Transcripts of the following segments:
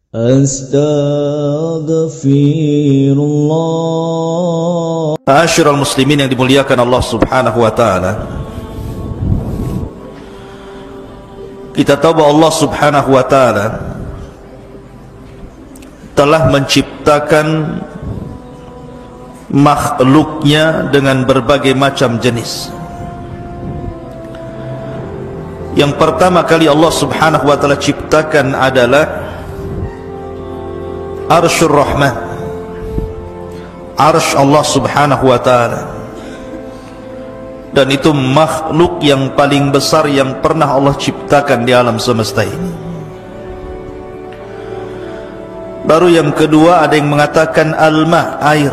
Astaghfirullah. Ma'asyiral muslimin yang dimuliakan Allah Subhanahu wa taala. Kita tahu bahwa Allah Subhanahu wa taala telah menciptakan makhluknya dengan berbagai macam jenis. Yang pertama kali Allah Subhanahu wa taala ciptakan adalah Arsyur Rahman, Arsy Allah Subhanahu wa taala. Dan itu makhluk yang paling besar yang pernah Allah ciptakan di alam semesta ini. Baru yang kedua ada yang mengatakan al-ma, air,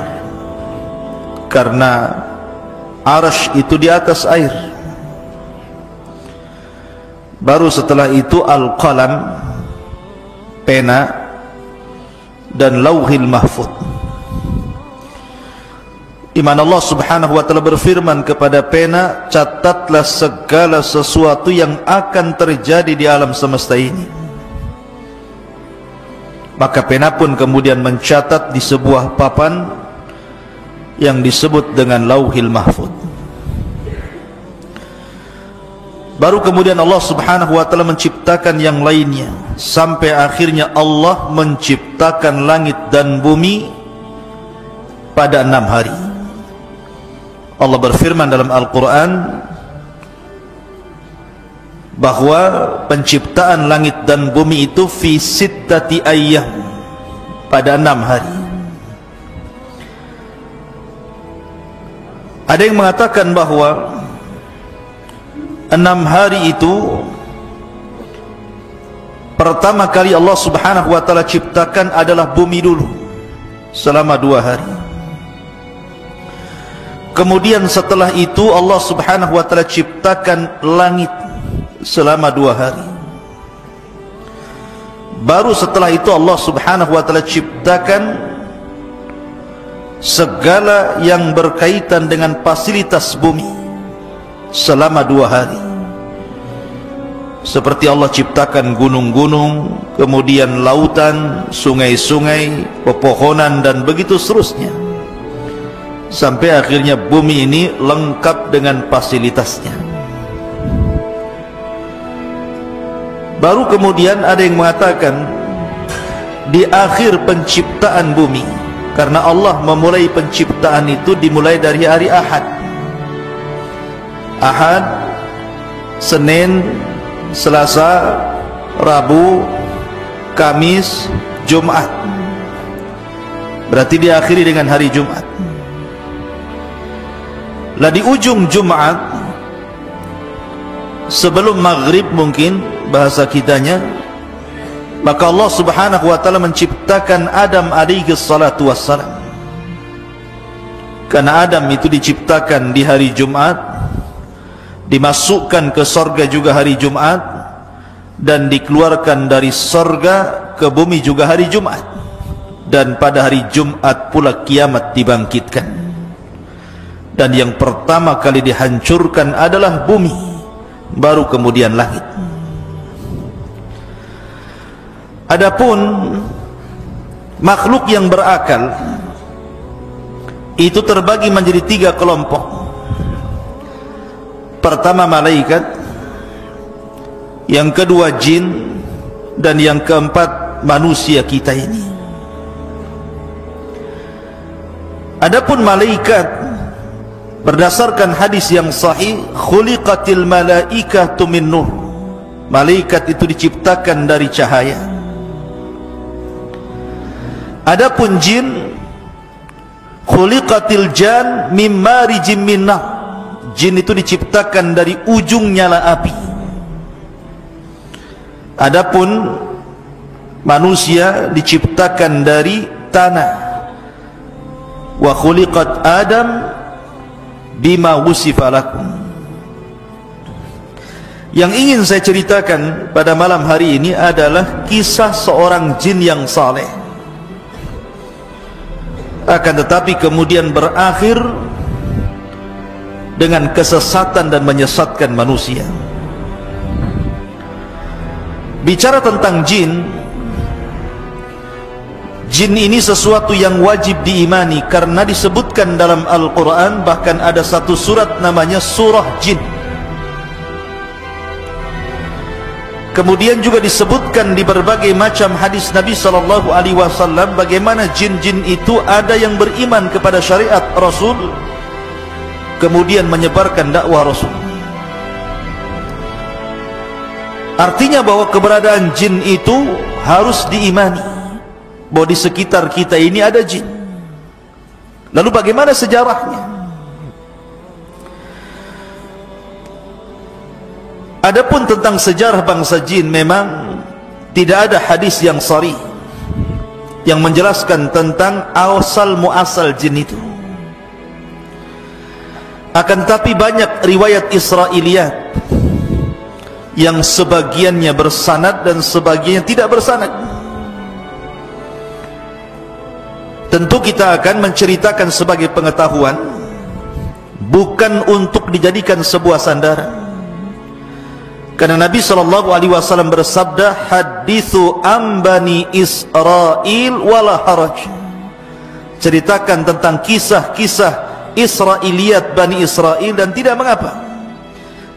karena Arsy itu di atas air. Baru setelah itu al-qalam, pena, dan lauhil mahfud. Di mana Allah Subhanahu wa taala berfirman kepada pena, catatlah segala sesuatu yang akan terjadi di alam semesta ini. Maka pena pun kemudian mencatat di sebuah papan yang disebut dengan lauhil mahfud. Baru kemudian Allah Subhanahu wa taala menciptakan yang lainnya, sampai akhirnya Allah menciptakan langit dan bumi pada 6 hari. Allah berfirman dalam Al-Quran bahwa penciptaan langit dan bumi itu fi sittati ayyam, pada 6 hari. Ada yang mengatakan bahwa 6 hari itu pertama kali Allah Subhanahu wa taala ciptakan adalah bumi dulu selama 2 hari. Kemudian setelah itu Allah Subhanahu wa taala ciptakan langit selama 2 hari. Baru setelah itu Allah Subhanahu wa taala ciptakan segala yang berkaitan dengan fasilitas bumi selama 2 hari. Seperti Allah ciptakan gunung-gunung, kemudian lautan, sungai-sungai, pepohonan, dan begitu seterusnya, sampai akhirnya bumi ini lengkap dengan fasilitasnya. Baru kemudian ada yang mengatakan di akhir penciptaan bumi, karena Allah memulai penciptaan itu dimulai dari hari Ahad. Ahad, Senin, Selasa, Rabu, Kamis, Jumat. Berarti diakhiri dengan hari Jumat. Lah di ujung Jumat, sebelum maghrib mungkin bahasa kitanya, maka Allah Subhanahu wa taala menciptakan Adam alaihi salatu wassalam. Karena Adam itu diciptakan di hari Jumat, dimasukkan ke sorga juga hari Jumat, dan dikeluarkan dari sorga ke bumi juga hari Jumat, dan pada hari Jumat pula kiamat dibangkitkan. Dan yang pertama kali dihancurkan adalah bumi, baru kemudian langit. Adapun makhluk yang berakal itu terbagi menjadi 3 kelompok. Pertama malaikat, yang kedua jin, dan yang keempat manusia kita ini. Adapun malaikat, berdasarkan hadis yang sahih, khuliqatil malaikatu min nur, malaikat itu diciptakan dari cahaya. Adapun jin, khuliqatil jan mim marijim min nar, jin itu diciptakan dari ujung nyala api. Adapun manusia diciptakan dari tanah. Wa khuliqat Adam bima wusifa lakum. Yang ingin saya ceritakan pada malam hari ini adalah kisah seorang jin yang saleh, akan tetapi kemudian berakhir dengan kesesatan dan menyesatkan manusia. Bicara tentang jin, Jin ini sesuatu yang wajib diimani karena disebutkan dalam Al-Quran. Bahkan ada satu surat namanya surah jin. Kemudian juga disebutkan di berbagai macam hadis Nabi SAW bagaimana jin-jin itu ada yang beriman kepada syariat Rasul, kemudian menyebarkan dakwah Rasul. Artinya bahwa keberadaan jin itu harus diimani, bahwa di sekitar kita ini ada jin. Lalu bagaimana sejarahnya? Adapun tentang sejarah bangsa jin, memang tidak ada hadis yang sharih yang menjelaskan tentang asal muasal jin itu. Akan tetapi banyak riwayat Israiliyat yang sebagiannya bersanad dan sebagiannya tidak bersanad. Tentu kita akan menceritakan sebagai pengetahuan, bukan untuk dijadikan sebuah sandaran. Karena Nabi SAW bersabda, hadithu ambani Israel wala haraj. Ceritakan tentang kisah-kisah Israiliyat Bani Israel dan tidak mengapa,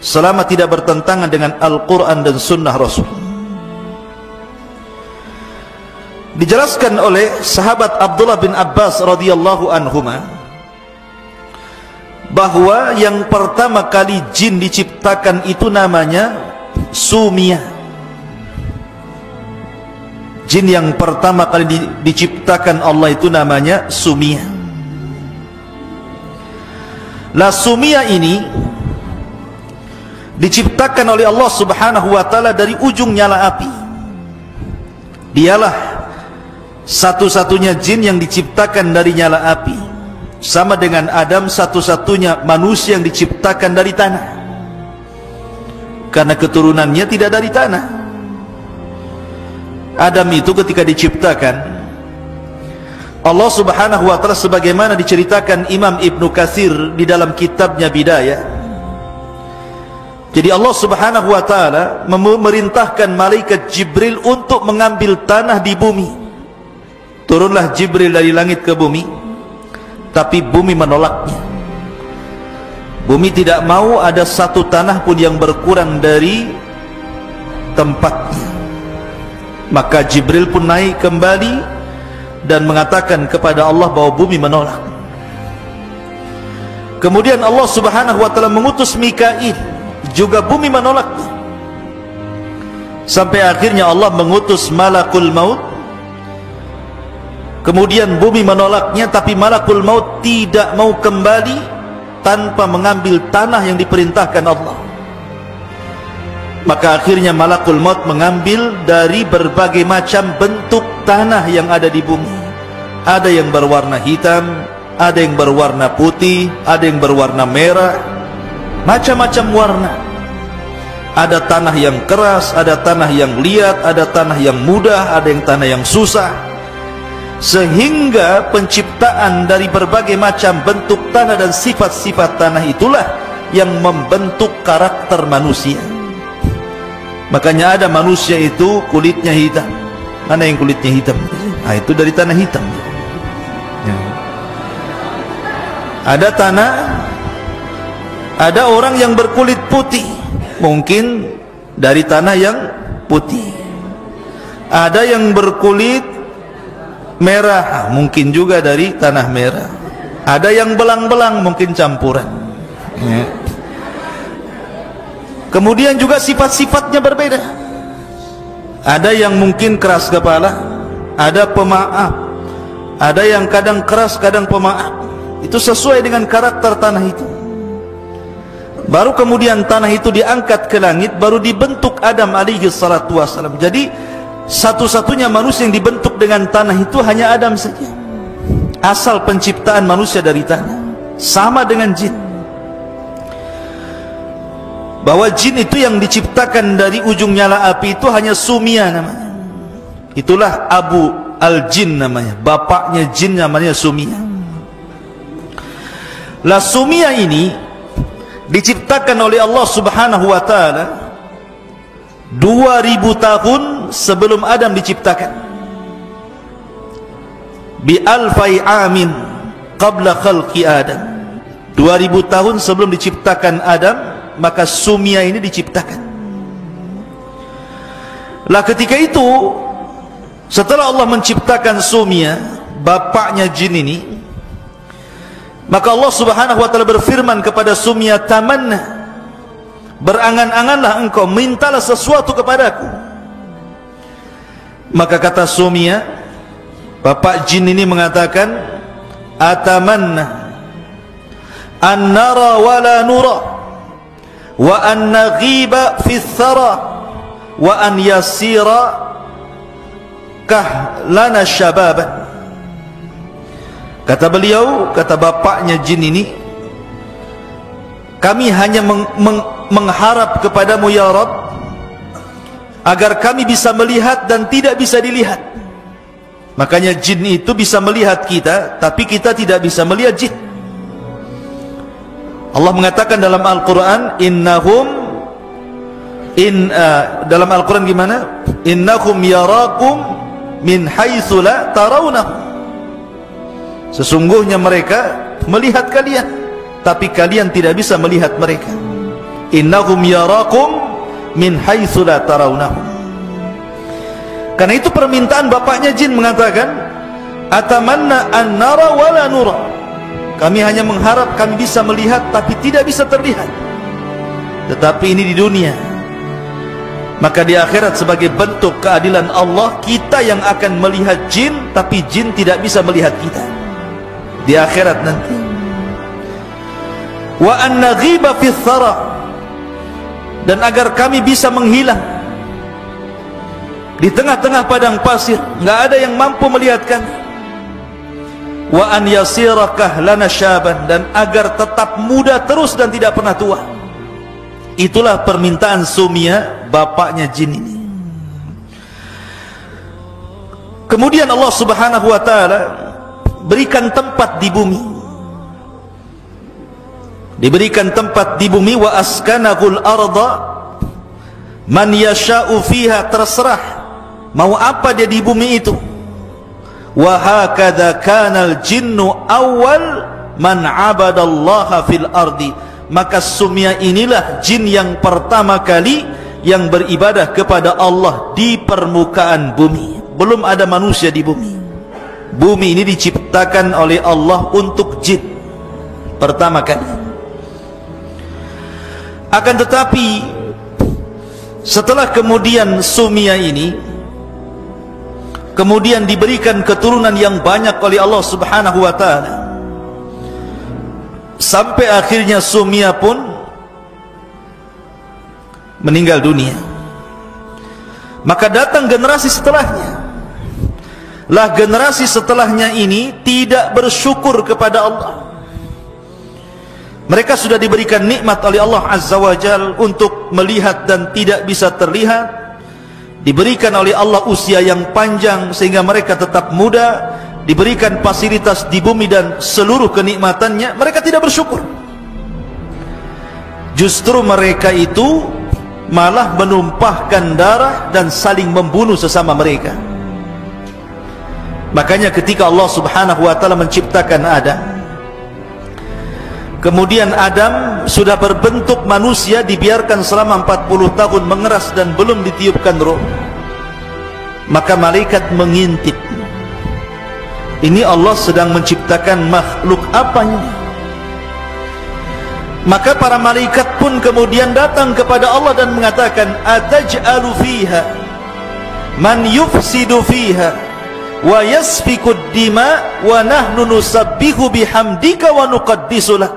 selama tidak bertentangan dengan Al-Quran dan Sunnah Rasul. Dijelaskan oleh sahabat Abdullah bin Abbas radhiyallahu anhuma bahwa yang pertama kali jin diciptakan itu namanya Sumia. Jin yang pertama kali diciptakan Allah itu namanya Sumia. La Sumia ini diciptakan oleh Allah Subhanahu wa taala dari ujung nyala api. Dialah satu-satunya jin yang diciptakan dari nyala api, sama dengan Adam satu-satunya manusia yang diciptakan dari tanah, karena keturunannya tidak dari tanah. Adam itu ketika diciptakan, Allah Subhanahu wa taala sebagaimana diceritakan Imam Ibnu Katsir di dalam kitabnya Bidayah. Jadi Allah Subhanahu wa taala memerintahkan malaikat Jibril untuk mengambil tanah di bumi. Turunlah Jibril dari langit ke bumi, tapi bumi menolaknya. Bumi tidak mau ada satu tanah pun yang berkurang dari tempatnya. Maka Jibril pun naik kembali dan mengatakan kepada Allah bahwa bumi menolak. Kemudian Allah Subhanahu wa taala mengutus Mikail, juga bumi menolaknya. Sampai akhirnya Allah mengutus Malakul Maut. Kemudian bumi menolaknya, tapi Malakul Maut tidak mau kembali tanpa mengambil tanah yang diperintahkan Allah. Maka akhirnya Malakul Maut mengambil dari berbagai macam bentuk tanah yang ada di bumi. Ada yang berwarna hitam, ada yang berwarna putih, ada yang berwarna merah, macam-macam warna. Ada tanah yang keras, ada tanah yang liat, ada tanah yang mudah, ada yang tanah yang susah. Sehingga penciptaan dari berbagai macam bentuk tanah dan sifat-sifat tanah itulah yang membentuk karakter manusia. Makanya ada manusia itu kulitnya hitam. Mana yang kulitnya hitam? Nah, itu dari tanah hitam. Ya. Ada tanah, ada orang yang berkulit putih, mungkin dari tanah yang putih. Ada yang berkulit merah, mungkin juga dari tanah merah. Ada yang belang-belang, mungkin campuran. Ya. Kemudian juga sifat-sifatnya berbeda. Ada yang mungkin keras kepala, ada pemaaf, ada yang kadang keras, kadang pemaaf. Itu sesuai dengan karakter tanah itu. Baru kemudian tanah itu diangkat ke langit, baru dibentuk Adam alaihi salatu wassalam. Jadi satu-satunya manusia yang dibentuk dengan tanah itu hanya Adam saja. Asal penciptaan manusia dari tanah. Sama dengan jin, bahwa jin itu yang diciptakan dari ujung nyala api itu hanya Sumia namanya. Itulah Abu Al-Jin namanya, bapaknya jin namanya Sumia. La Sumia ini diciptakan oleh Allah Subhanahu wa taala 2000 tahun sebelum Adam diciptakan. bi alfai amin qabla khalqi Adam. 2000 tahun sebelum diciptakan Adam, maka Sumia ini diciptakan. Lah ketika itu, setelah Allah menciptakan Sumia, bapaknya jin ini, maka Allah Subhanahu wa taala berfirman kepada Sumia, tamanna, berangan-anganlah engkau, mintalah sesuatu kepadaku. Maka kata Sumia, bapak jin ini mengatakan, atamanna an nara wa la nura wa an naghiba fi thara wa an yasira kahlana syababan. Kata beliau, kata bapaknya jin ini, kami hanya mengharap kepadamu ya Rabb, agar kami bisa melihat dan tidak bisa dilihat. Makanya jin itu bisa melihat kita, tapi kita tidak bisa melihat jin. Allah mengatakan dalam Al-Quran, dalam Al-Quran gimana? Innahum yarakum min haitsu la tarawnahum. Sesungguhnya mereka melihat kalian, tapi kalian tidak bisa melihat mereka. Innahum yarakum min haitsu la tarawnahum. Karena itu permintaan bapaknya jin mengatakan, atamanna an nara wa la nura. Kami hanya mengharap kami bisa melihat tapi tidak bisa terlihat. Tetapi ini di dunia. Maka di akhirat sebagai bentuk keadilan Allah, kita yang akan melihat jin, tapi jin tidak bisa melihat kita di akhirat nanti. Wa an naghiba fi thara, dan agar kami bisa menghilang di tengah-tengah padang pasir, enggak ada yang mampu melihat kami. Wa an yasira kahlana syaban, dan agar tetap muda terus dan tidak pernah tua. Itulah permintaan Sumia, bapaknya jin ini. Kemudian Allah Subhanahu wa taala berikan tempat di bumi. Diberikan tempat di bumi, wa askanahul arda man yasha'u fiha, terserah mau apa dia di bumi itu. Wa hakadha kanal jinnu awal man abadallaha fil ardi. Maka Sumia inilah jin yang pertama kali yang beribadah kepada Allah di permukaan bumi. Belum ada manusia di bumi. Bumi ini diciptakan oleh Allah untuk jin pertama kali. Akan tetapi setelah kemudian Sumia ini kemudian diberikan keturunan yang banyak oleh Allah Subhanahu wa taala, sampai akhirnya Sumia pun meninggal dunia. Maka datang generasi setelahnya. Lah generasi setelahnya ini tidak bersyukur kepada Allah. Mereka sudah diberikan nikmat oleh Allah Azza wa Jal untuk melihat dan tidak bisa terlihat, diberikan oleh Allah usia yang panjang sehingga mereka tetap muda, diberikan fasilitas di bumi dan seluruh kenikmatannya, mereka tidak bersyukur. Justru mereka itu malah menumpahkan darah dan saling membunuh sesama mereka. Makanya ketika Allah Subhanahu wa taala menciptakan Adam, kemudian Adam sudah berbentuk manusia, dibiarkan selama 40 tahun mengeras dan belum ditiupkan roh. Maka malaikat mengintip, ini Allah sedang menciptakan makhluk apa ini? Maka para malaikat pun kemudian datang kepada Allah dan mengatakan, ataj'alu fiha man yufsidu fiha wa yasfiku dima wa nahnu nusabbihu bihamdika wa nuqaddisu lak.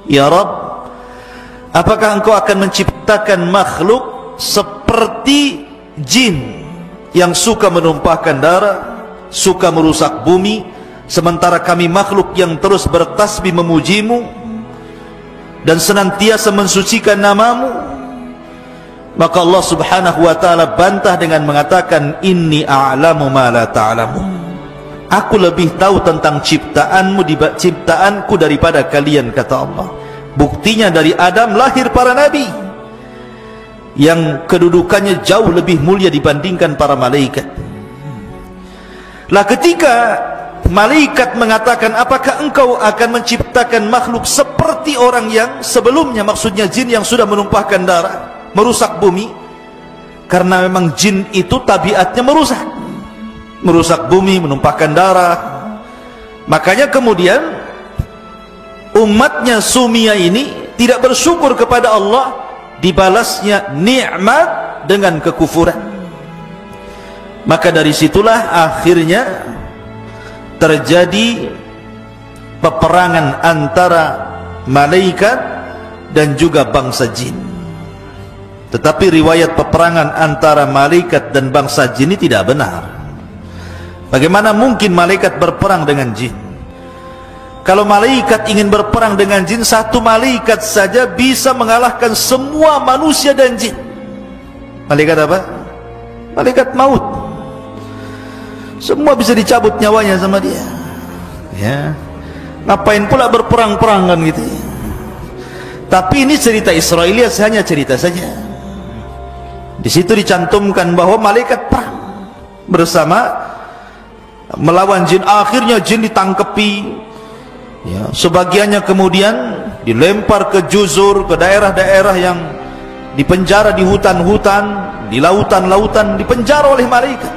Ya Rabb, apakah engkau akan menciptakan makhluk seperti jin yang suka menumpahkan darah, suka merusak bumi, sementara kami makhluk yang terus bertasbih memujimu dan senantiasa mensucikan namamu? Maka Allah Subhanahu wa taala bantah dengan mengatakan, inni a'lamu ma la ta'lamun. Aku lebih tahu tentang ciptaanku daripada kalian, kata Allah. Buktinya dari Adam lahir para nabi yang kedudukannya jauh lebih mulia dibandingkan para malaikat. Lah ketika malaikat mengatakan, apakah engkau akan menciptakan makhluk seperti orang yang sebelumnya, maksudnya jin yang sudah menumpahkan darah, merusak bumi, karena memang jin itu tabiatnya merusak bumi, menumpahkan darah. Makanya kemudian umatnya Sumia ini tidak bersyukur kepada Allah, dibalasnya nikmat dengan kekufuran. Maka dari situlah akhirnya terjadi peperangan antara malaikat dan juga bangsa jin. Tetapi riwayat peperangan antara malaikat dan bangsa jin ini tidak benar. Bagaimana mungkin malaikat berperang dengan jin? Kalau malaikat ingin berperang dengan jin, satu malaikat saja bisa mengalahkan semua manusia dan jin. Malaikat apa? Malaikat maut. Semua bisa dicabut nyawanya sama dia. Ya, ngapain pula berperang-perang kan gitu. Tapi ini cerita Israiliyat, hanya cerita saja. Di situ dicantumkan bahwa malaikat perang bersama melawan jin. Akhirnya jin ditangkepi, ya, sebagiannya kemudian dilempar ke juzur, ke daerah-daerah yang dipenjara di hutan-hutan, di lautan-lautan, dipenjara oleh malaikat.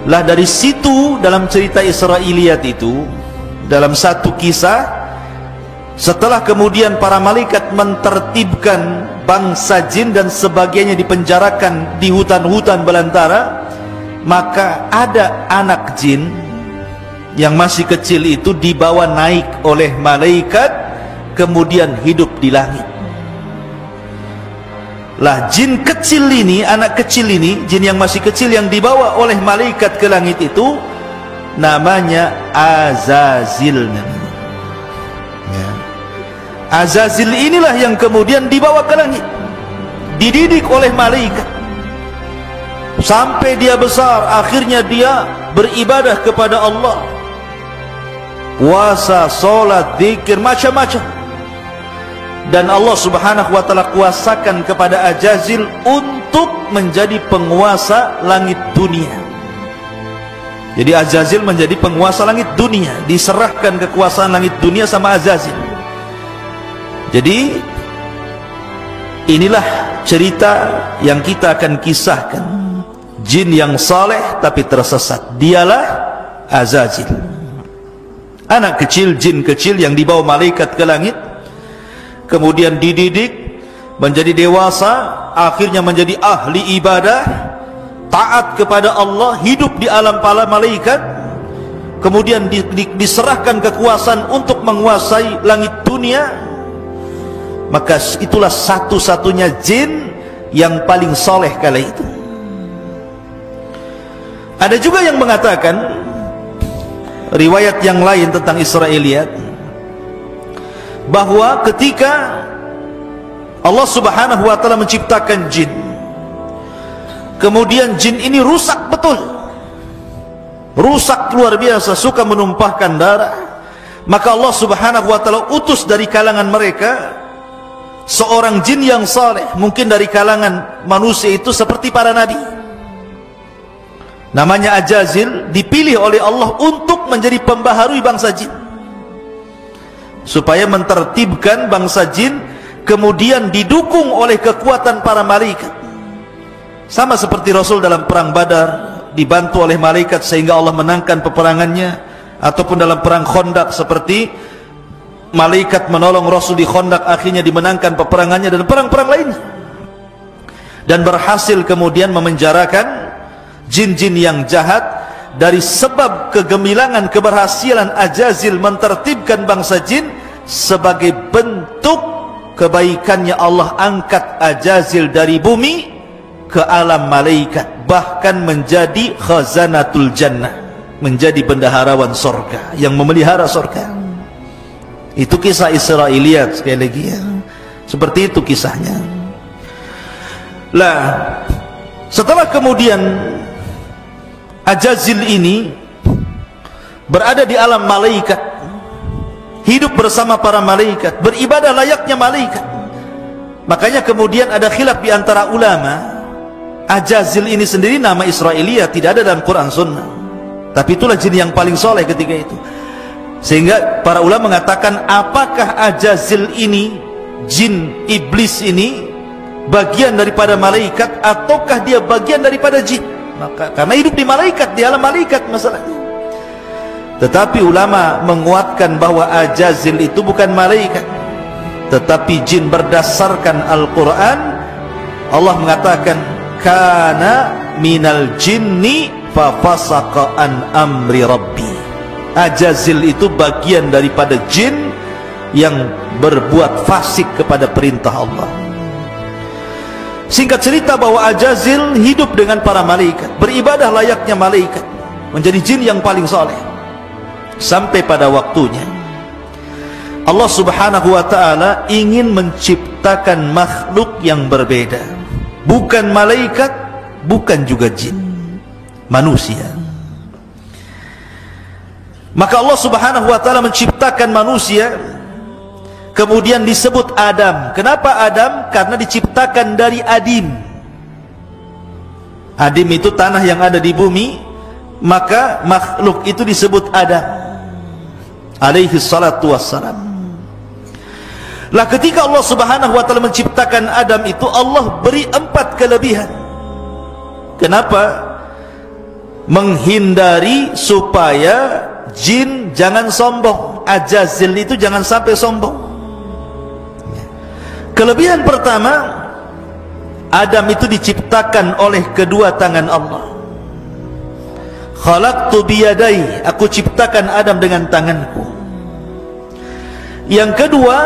Lah dari situ dalam cerita Israiliyat itu, dalam satu kisah, setelah kemudian para malaikat mentertibkan bangsa jin dan sebagainya dipenjarakan di hutan-hutan belantara, maka ada anak jin yang masih kecil itu dibawa naik oleh malaikat, kemudian hidup di langit. Lah jin kecil ini, anak kecil ini, jin yang masih kecil yang dibawa oleh malaikat ke langit itu namanya Azazil. Ya. Azazil inilah yang kemudian dibawa ke langit, dididik oleh malaikat sampai dia besar. Akhirnya dia beribadah kepada Allah, puasa, solat, zikir, macam-macam. Dan Allah subhanahu wa ta'ala kuasakan kepada Azazil untuk menjadi penguasa langit dunia. Jadi Azazil menjadi penguasa langit dunia, diserahkan kekuasaan langit dunia sama Azazil. Jadi inilah cerita yang kita akan kisahkan. Jin yang saleh tapi tersesat, dialah Azazil. Anak kecil, jin kecil yang dibawa malaikat ke langit, kemudian dididik menjadi dewasa, akhirnya menjadi ahli ibadah, taat kepada Allah, hidup di alam para malaikat, kemudian diserahkan kekuasaan untuk menguasai langit dunia. Maka itulah satu-satunya jin yang paling soleh kala itu. Ada juga yang mengatakan, riwayat yang lain tentang Israiliyat, bahwa ketika Allah subhanahu wa ta'ala menciptakan jin, kemudian jin ini rusak betul, rusak luar biasa, suka menumpahkan darah. Maka Allah subhanahu wa ta'ala utus dari kalangan mereka seorang jin yang saleh, mungkin dari kalangan manusia itu seperti para nabi, namanya Azazil, dipilih oleh Allah untuk menjadi pembaharui bangsa jin, supaya mentertibkan bangsa jin, kemudian didukung oleh kekuatan para malaikat. Sama seperti Rasul dalam perang Badar dibantu oleh malaikat sehingga Allah menangkan peperangannya, ataupun dalam perang Khandaq seperti malaikat menolong Rasul di Khandaq, akhirnya dimenangkan peperangannya, dan perang-perang lainnya, dan berhasil kemudian memenjarakan jin-jin yang jahat. Dari sebab kegemilangan keberhasilan Azazil mentertibkan bangsa jin, sebagai bentuk kebaikannya Allah angkat Azazil dari bumi ke alam malaikat, bahkan menjadi khazanatul jannah, menjadi bendaharawan surga yang memelihara surga. Itu kisah Israiliyat sekali lagi ya. Seperti itu kisahnya. Lah setelah kemudian Azazil ini berada di alam malaikat, hidup bersama para malaikat, beribadah layaknya malaikat. Makanya kemudian ada khilaf di antara ulama, Azazil ini sendiri nama Israiliyat, tidak ada dalam Quran Sunnah. Tapi itulah jin yang paling soleh ketika itu. Sehingga para ulama mengatakan, apakah Ajazil ini, jin iblis ini, bagian daripada malaikat ataukah dia bagian daripada jin? Maka karena hidup di malaikat, di alam malaikat masalahnya. Tetapi ulama menguatkan bahwa Ajazil itu bukan malaikat, tetapi jin. Berdasarkan Al-Quran, Allah mengatakan, kana minal jinni fafasaqa an amri rabbi. Ajazil itu bagian daripada jin yang berbuat fasik kepada perintah Allah. Singkat cerita bahwa Ajazil hidup dengan para malaikat, beribadah layaknya malaikat, menjadi jin yang paling soleh. Sampai pada waktunya Allah subhanahu wa ta'ala ingin menciptakan makhluk yang berbeda, bukan malaikat, bukan juga jin, manusia. Maka Allah subhanahu wa ta'ala menciptakan manusia, kemudian disebut Adam. Kenapa Adam? Karena diciptakan dari adim. Adim itu tanah yang ada di bumi, maka makhluk itu disebut Adam alaihi salatu wassalam. Lah ketika Allah subhanahu wa ta'ala menciptakan Adam itu, Allah beri 4 kelebihan. Kenapa? Menghindari supaya jin jangan sombong, Ajazil itu jangan sampai sombong. Kelebihan pertama, Adam itu diciptakan oleh kedua tangan Allah. Khalaqtu biyadai, aku ciptakan Adam dengan tanganku. Yang kedua,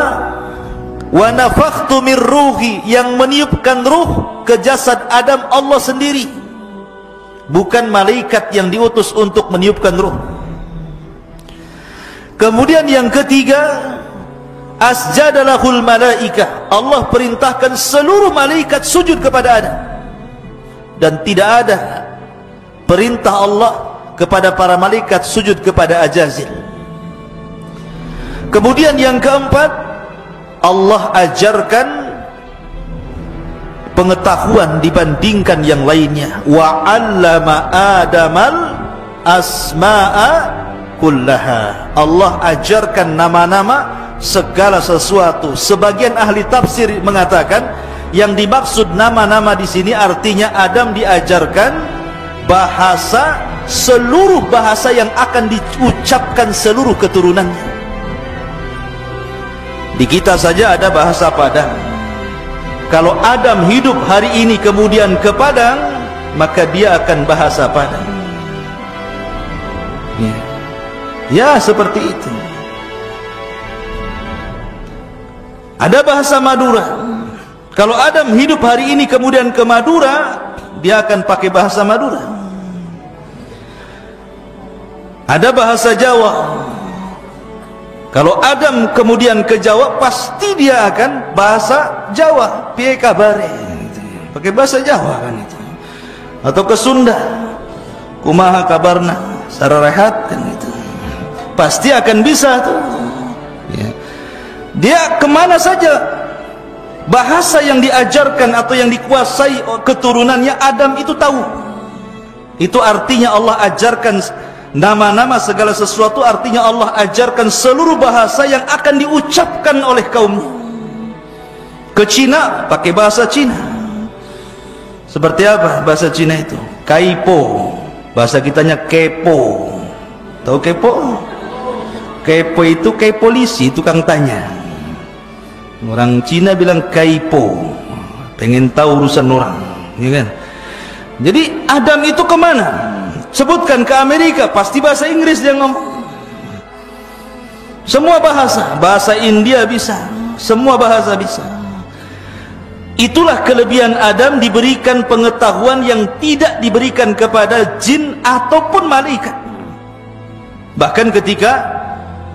wa nafakhtu min ruhi, yang meniupkan ruh ke jasad Adam Allah sendiri, bukan malaikat yang diutus untuk meniupkan ruh. Kemudian yang ketiga, asjadalahul malaikah, Allah perintahkan seluruh malaikat sujud kepada Adam. Dan tidak ada perintah Allah kepada para malaikat sujud kepada Ajazil. Kemudian yang keempat, Allah ajarkan pengetahuan dibandingkan yang lainnya. Wa 'allama Adamal asma'a kullaha, Allah ajarkan nama-nama segala sesuatu. Sebagian ahli tafsir mengatakan yang dimaksud nama-nama di sini artinya Adam diajarkan bahasa, seluruh bahasa yang akan diucapkan seluruh keturunannya. Di kita saja ada bahasa Padang. Kalau Adam hidup hari ini kemudian ke Padang, maka dia akan bahasa Padang. Ya, seperti itu. Ada bahasa Madura. Kalau Adam hidup hari ini kemudian ke Madura, dia akan pakai bahasa Madura. Ada bahasa Jawa. Kalau Adam kemudian ke Jawa, pasti dia akan bahasa Jawa. Piye kabare? Pakai bahasa Jawa kan itu. Atau ke Sunda, kumaha kabarna? Sararehat kan itu. Pasti akan bisa tuh. Ya. Dia kemana saja, bahasa yang diajarkan atau yang dikuasai keturunannya Adam itu tahu. Itu artinya Allah ajarkan nama-nama segala sesuatu, artinya Allah ajarkan seluruh bahasa yang akan diucapkan oleh kaumnya. Ke Cina pakai bahasa Cina. Seperti apa bahasa Cina itu? Kaipo. Bahasa kitanya kepo. Tahu kepo? Kepo itu kayak polisi, tukang tanya. Orang Cina bilang kaipo, pengen tahu urusan orang, ya kan? Jadi Adam itu kemana? Sebutkan ke Amerika, pasti bahasa Inggris dia ngomong. Semua bahasa, bahasa India bisa, semua bahasa bisa. Itulah kelebihan Adam, diberikan pengetahuan yang tidak diberikan kepada jin ataupun malaikat. Bahkan ketika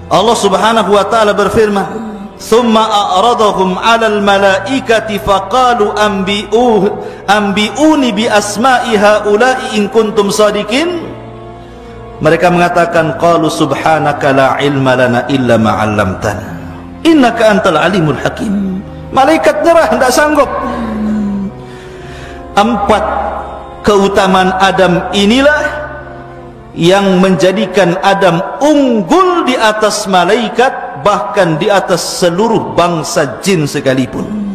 Allah subhanahu wa ta'ala berfirman, thumma a'radahum 'alal malaikati faqalu anbi'uni bi asma'i haula'i in kuntum shadiqin. Mereka mengatakan, qalu subhanaka la ilma lana illa ma 'allamtana innaka antal alimul hakim. Malaikat nyerah, tidak sanggup. 4 keutamaan Adam inilah yang menjadikan Adam unggul di atas malaikat, bahkan di atas seluruh bangsa jin sekalipun.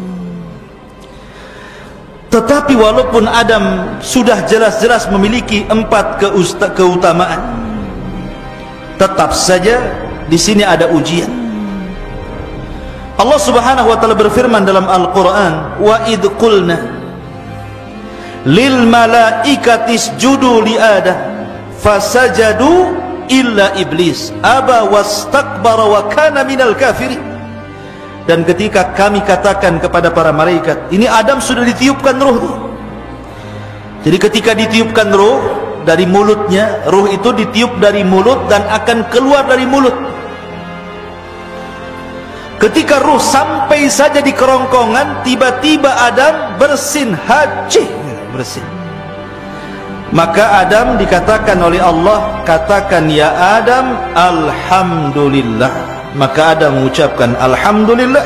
Tetapi walaupun Adam sudah jelas-jelas memiliki 4 keutamaan, tetap saja di sini ada ujian. Allah Subhanahu wa taala berfirman dalam Al-Qur'an, "Wa id qulna lil malaikati isjudu li Adam fasajadu illa iblis aba wastakbara wa kana minal kafirin." Dan ketika kami katakan kepada para malaikat, ini Adam sudah ditiupkan ruh. Jadi ketika ditiupkan ruh dari mulutnya, ruh itu ditiup dari mulut dan akan keluar dari mulut. Ketika ruh sampai saja di kerongkongan, tiba-tiba Adam bersin, hajih, bersin. Maka Adam dikatakan oleh Allah, katakan ya Adam, alhamdulillah. Maka Adam mengucapkan alhamdulillah.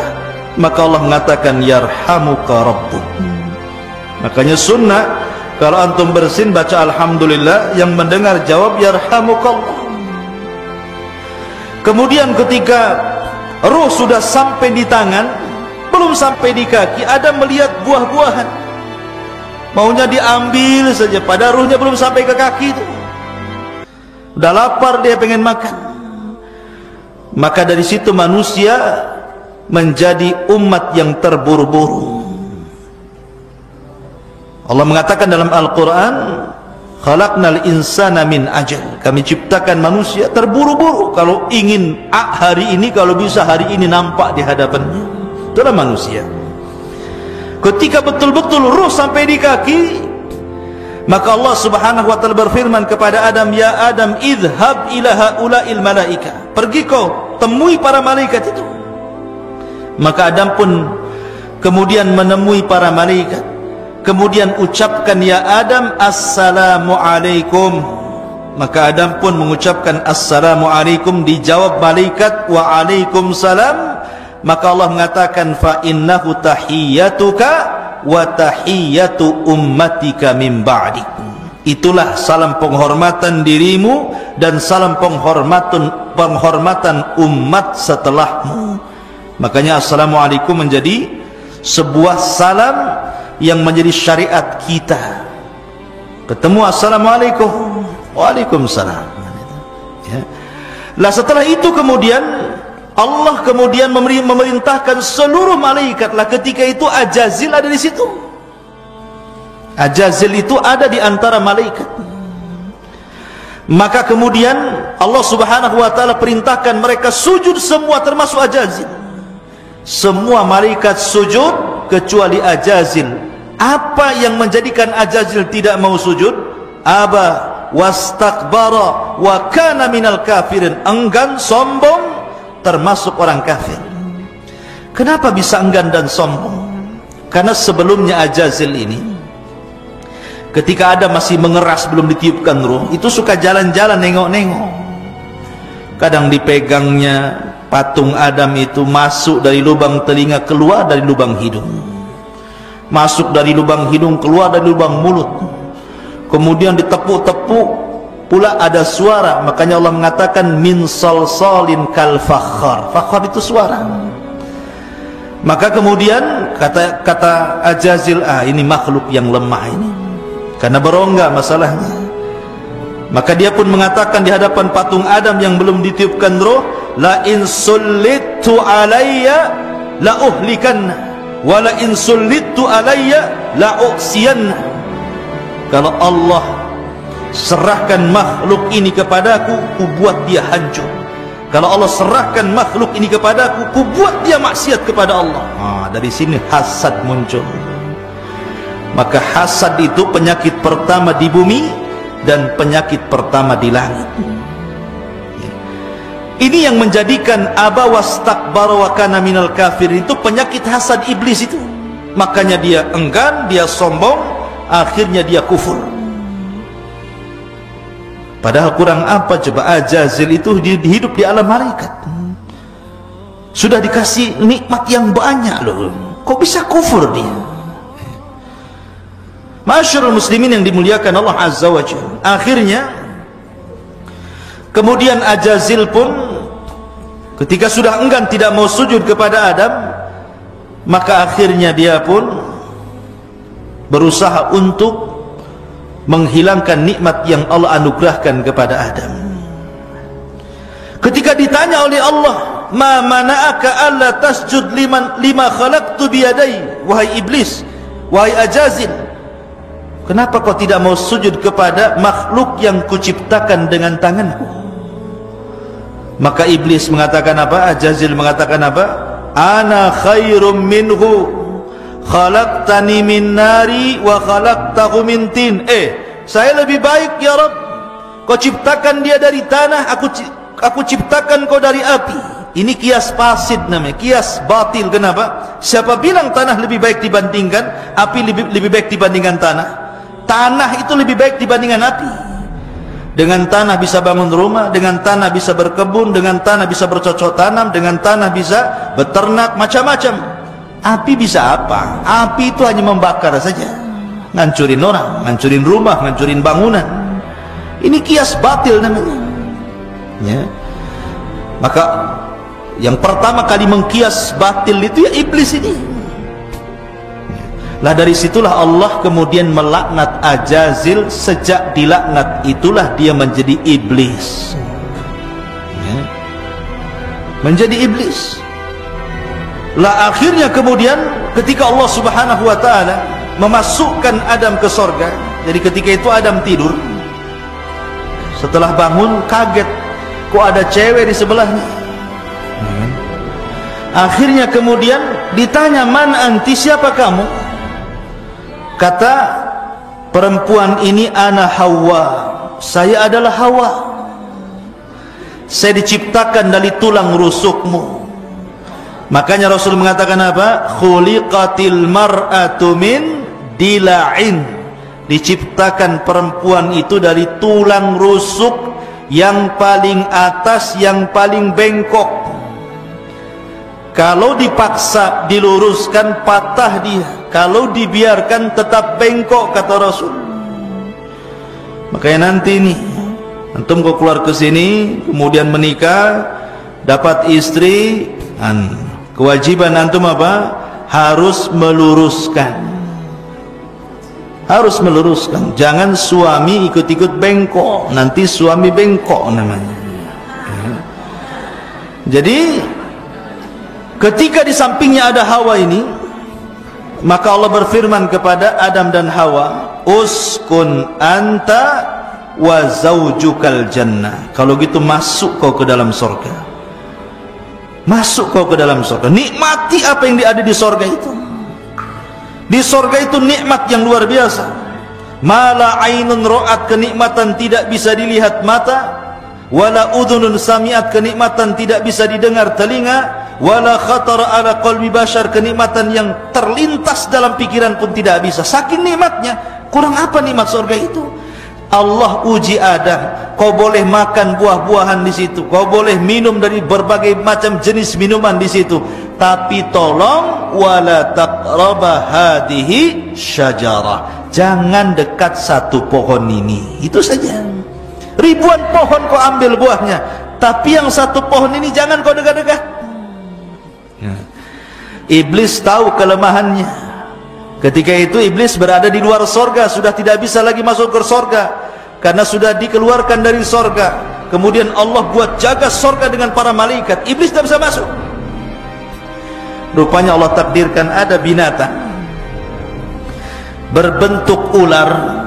Maka Allah mengatakan yarhamuka rabbuk. Makanya sunnah, kalau antum bersin baca alhamdulillah, yang mendengar jawab yarhamukallah. Kemudian ketika ruh sudah sampai di tangan, belum sampai di kaki, Adam melihat buah-buahan. Maunya diambil saja, pada ruhnya belum sampai ke kaki itu. Udah lapar, dia pengen makan. Maka dari situ manusia menjadi umat yang terburu-buru. Allah mengatakan dalam Al-Quran, khalaqnal insana min ajal. Kami ciptakan manusia terburu-buru. Kalau ingin hari ini, kalau bisa hari ini nampak di hadapannya. Itulah manusia. Ketika betul-betul ruh sampai di kaki, maka Allah Subhanahu wa taala berfirman kepada Adam, ya Adam, idhab ila haula'il malaika. Pergi kau temui para malaikat itu. Maka Adam pun kemudian menemui para malaikat. Kemudian ucapkan ya Adam, assalamu alaikum. Maka Adam pun mengucapkan assalamu alaikum, dijawab malaikat wa alaikumsalam. Maka Allah mengatakan fa innahu tahiyyatuka wa tahiyyatu ummatika min ba'dik. Itulah salam penghormatan dirimu dan salam penghormatan umat setelahmu. Makanya assalamualaikum menjadi sebuah salam yang menjadi syariat kita. Ketemu assalamualaikum, waalaikumsalam. Ya. Lah setelah itu kemudian Allah kemudian memerintahkan seluruh malaikat. Lah ketika itu Ajazil ada di situ. Ajazil itu ada di antara malaikat. Maka kemudian Allah Subhanahu wa taala perintahkan mereka sujud semua, termasuk Ajazil. Semua malaikat sujud kecuali Ajazil. Apa yang menjadikan Ajazil tidak mau sujud? Aba wastakbara wa kana minal kafirin. Enggan, sombong, termasuk orang kafir. Kenapa bisa enggan dan sombong? Karena sebelumnya Ajazil ini, ketika Adam masih mengeras belum ditiupkan ruh, itu suka jalan-jalan nengok-nengok. Kadang dipegangnya patung Adam itu, masuk dari lubang telinga, keluar dari lubang hidung. Masuk dari lubang hidung, keluar dari lubang mulut. Kemudian ditepuk-tepuk pula ada suara. Makanya Allah mengatakan min salsalin kal fakhar. Fakhar itu suara. Maka kemudian kata Ajazil, ini makhluk yang lemah ini, karena berongga masalahnya. Maka dia pun mengatakan di hadapan patung Adam yang belum ditiupkan roh, la in sullitu alayya la uhlikanna wa la in sullitu alayya la uksiyanna. Kalau Allah serahkan makhluk ini kepadaku, ku buat dia hancur. Kalau Allah serahkan makhluk ini kepadaku, ku buat dia maksiat kepada Allah. Dari sini hasad muncul. Maka hasad itu penyakit pertama di bumi dan penyakit pertama di langit. Ini yang menjadikan aba wastakbara wa kana minal kafir, itu penyakit hasad iblis itu. Makanya dia enggan, dia sombong, akhirnya dia kufur. Padahal kurang apa coba? Ajazil itu hidup di alam malaikat, sudah dikasih nikmat yang banyak loh, kok bisa kufur dia? Masyarul muslimin yang dimuliakan Allah Azza wa Jalla, akhirnya Kemudian Ajazil pun ketika sudah enggan tidak mau sujud kepada Adam, maka akhirnya dia pun berusaha untuk menghilangkan nikmat yang Allah anugerahkan kepada Adam. Ketika ditanya oleh Allah, "Ma mana'aka alla tasjud lima khalaqtu biyadai?" Wahai iblis, wahai Ajazil, kenapa kau tidak mau sujud kepada makhluk yang kuciptakan dengan tanganku? Maka iblis mengatakan apa? Ajazil mengatakan apa? Ana khairum minhu, khalaqtani min nari wa khalaqtahu min tin. Saya lebih baik ya Rabb, kau ciptakan dia dari tanah, aku ciptakan kau dari api. Ini kias fasid namanya, kias batil. Kenapa? Siapa bilang tanah lebih baik dibandingkan api, lebih baik dibandingkan tanah? Tanah itu lebih baik dibandingkan api. Dengan tanah bisa bangun rumah, dengan tanah bisa berkebun, dengan tanah bisa bercocok tanam, dengan tanah bisa beternak, macam-macam. Api bisa apa? Api itu hanya membakar saja, ngancurin orang, ngancurin rumah, ngancurin bangunan. Ini kias batil namanya, ya. Maka yang pertama kali mengkias batil itu ya iblis ini. Lah dari situlah Allah kemudian melaknat Ajazil. Sejak dilaknat itulah dia menjadi iblis, ya. Menjadi iblis. Lah akhirnya kemudian ketika Allah Subhanahu wa ta'ala memasukkan Adam ke sorga, jadi ketika itu Adam tidur, setelah bangun kaget, kok ada cewek di sebelahnya. Akhirnya kemudian ditanya, "Man anti, siapa kamu?" Kata perempuan ini, "Ana Hawa, saya adalah Hawa. Saya diciptakan dari tulang rusukmu." Makanya Rasul mengatakan apa? Khuliqatil mar'atu min dila'in. Diciptakan perempuan itu dari tulang rusuk yang paling atas, yang paling bengkok. Kalau dipaksa diluruskan, patah dia. Kalau dibiarkan tetap bengkok, kata Rasul. Makanya nanti nih, antum kau keluar ke sini, kemudian menikah, dapat istri, kewajiban antum apa? Harus meluruskan. Harus meluruskan. Jangan suami ikut-ikut bengkok, nanti suami bengkok namanya. Jadi ketika di sampingnya ada Hawa ini, maka Allah berfirman kepada Adam dan Hawa, "Uskun anta wa zaujukal jannah." Kalau gitu masuk kau ke dalam surga. Masuk kau ke dalam surga. Nikmati apa yang ada di surga itu. Di surga itu nikmat yang luar biasa. Mala ainun ra'at, kenikmatan tidak bisa dilihat mata. Wala udhunun sami'at, kenikmatan tidak bisa didengar telinga. Wala khatara ala qalbi bashar, kenikmatan yang terlintas dalam pikiran pun tidak bisa. Saking nikmatnya. Kurang apa nikmat surga itu? Allah uji Adam, kau boleh makan buah-buahan di situ, kau boleh minum dari berbagai macam jenis minuman di situ, tapi tolong wala taqraba hadhihi syajarah, jangan dekat satu pohon ini. Itu saja. Ribuan pohon kau ambil buahnya, tapi yang satu pohon ini jangan kau dekat-dekat. Iblis tahu kelemahannya. Ketika itu iblis berada di luar sorga, sudah tidak bisa lagi masuk ke sorga karena sudah dikeluarkan dari sorga. Kemudian Allah buat jaga sorga dengan para malaikat, iblis tidak bisa masuk. Rupanya Allah takdirkan ada binatang berbentuk ular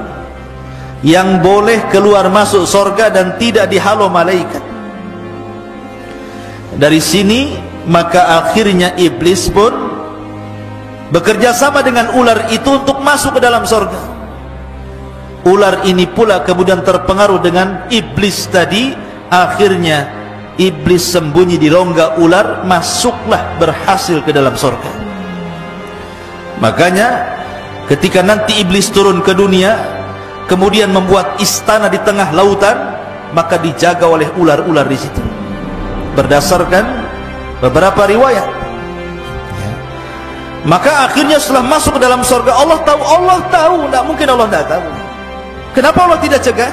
yang boleh keluar masuk sorga dan tidak dihalau malaikat. Dari sini maka akhirnya iblis pun bekerja sama dengan ular itu untuk masuk ke dalam surga. Ular ini pula kemudian terpengaruh dengan iblis tadi. Akhirnya iblis sembunyi di rongga ular, masuklah berhasil ke dalam surga. Makanya ketika nanti iblis turun ke dunia, kemudian membuat istana di tengah lautan, maka dijaga oleh ular-ular di situ. Berdasarkan beberapa riwayat. Maka akhirnya setelah masuk ke dalam surga, Allah tahu, tidak mungkin Allah tidak tahu. Kenapa Allah tidak cegah?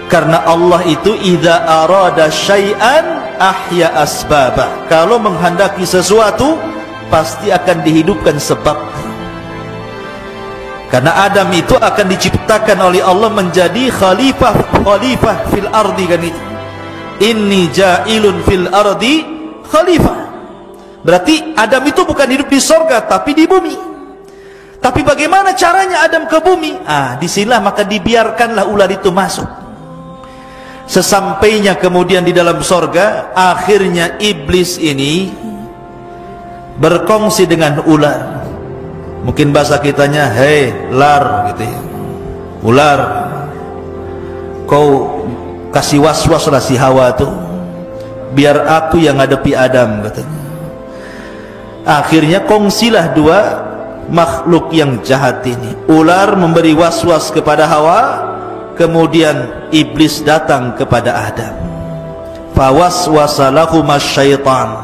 Karena Allah itu idza arada syai'an ahya asbabah. Kalau menghendaki sesuatu pasti akan dihidupkan sebab. Karena Adam itu akan diciptakan oleh Allah menjadi khalifah fil ardi, kan itu. Inni ja'ilun fil ardi khalifah. Berarti Adam itu bukan hidup di sorga tapi di bumi. Tapi bagaimana caranya Adam ke bumi? Disinilah maka dibiarkanlah ular itu masuk. Sesampainya kemudian di dalam sorga, akhirnya iblis ini berkongsi dengan ular. Mungkin bahasa kitanya, hei lar, gitu ya. Ular, kau kasih was-was lah si Hawa tuh, biar aku yang hadapi Adam, katanya. Akhirnya kongsilah dua makhluk yang jahat ini. Ular memberi was-was kepada Hawa, kemudian iblis datang kepada Adam. Fawaswasa lahumas syaitan.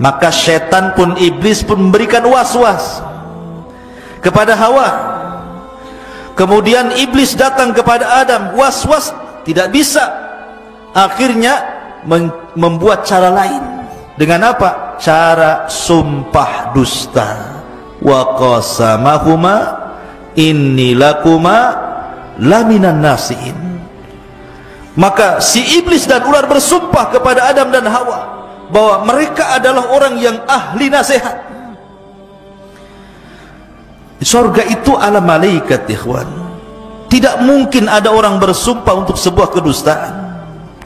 Maka syaitan pun, iblis pun memberikan was-was kepada Hawa. Kemudian iblis datang kepada Adam, was-was tidak bisa. Akhirnya membuat cara lain. Dengan apa? Cara sumpah dusta. Wa qasamahuma inni lakuma laminan nasihin. Maka si iblis dan ular bersumpah kepada Adam dan Hawa bahwa mereka adalah orang yang ahli nasihat. Surga itu alam malaikat, ikhwan. Tidak mungkin ada orang bersumpah untuk sebuah kedustaan.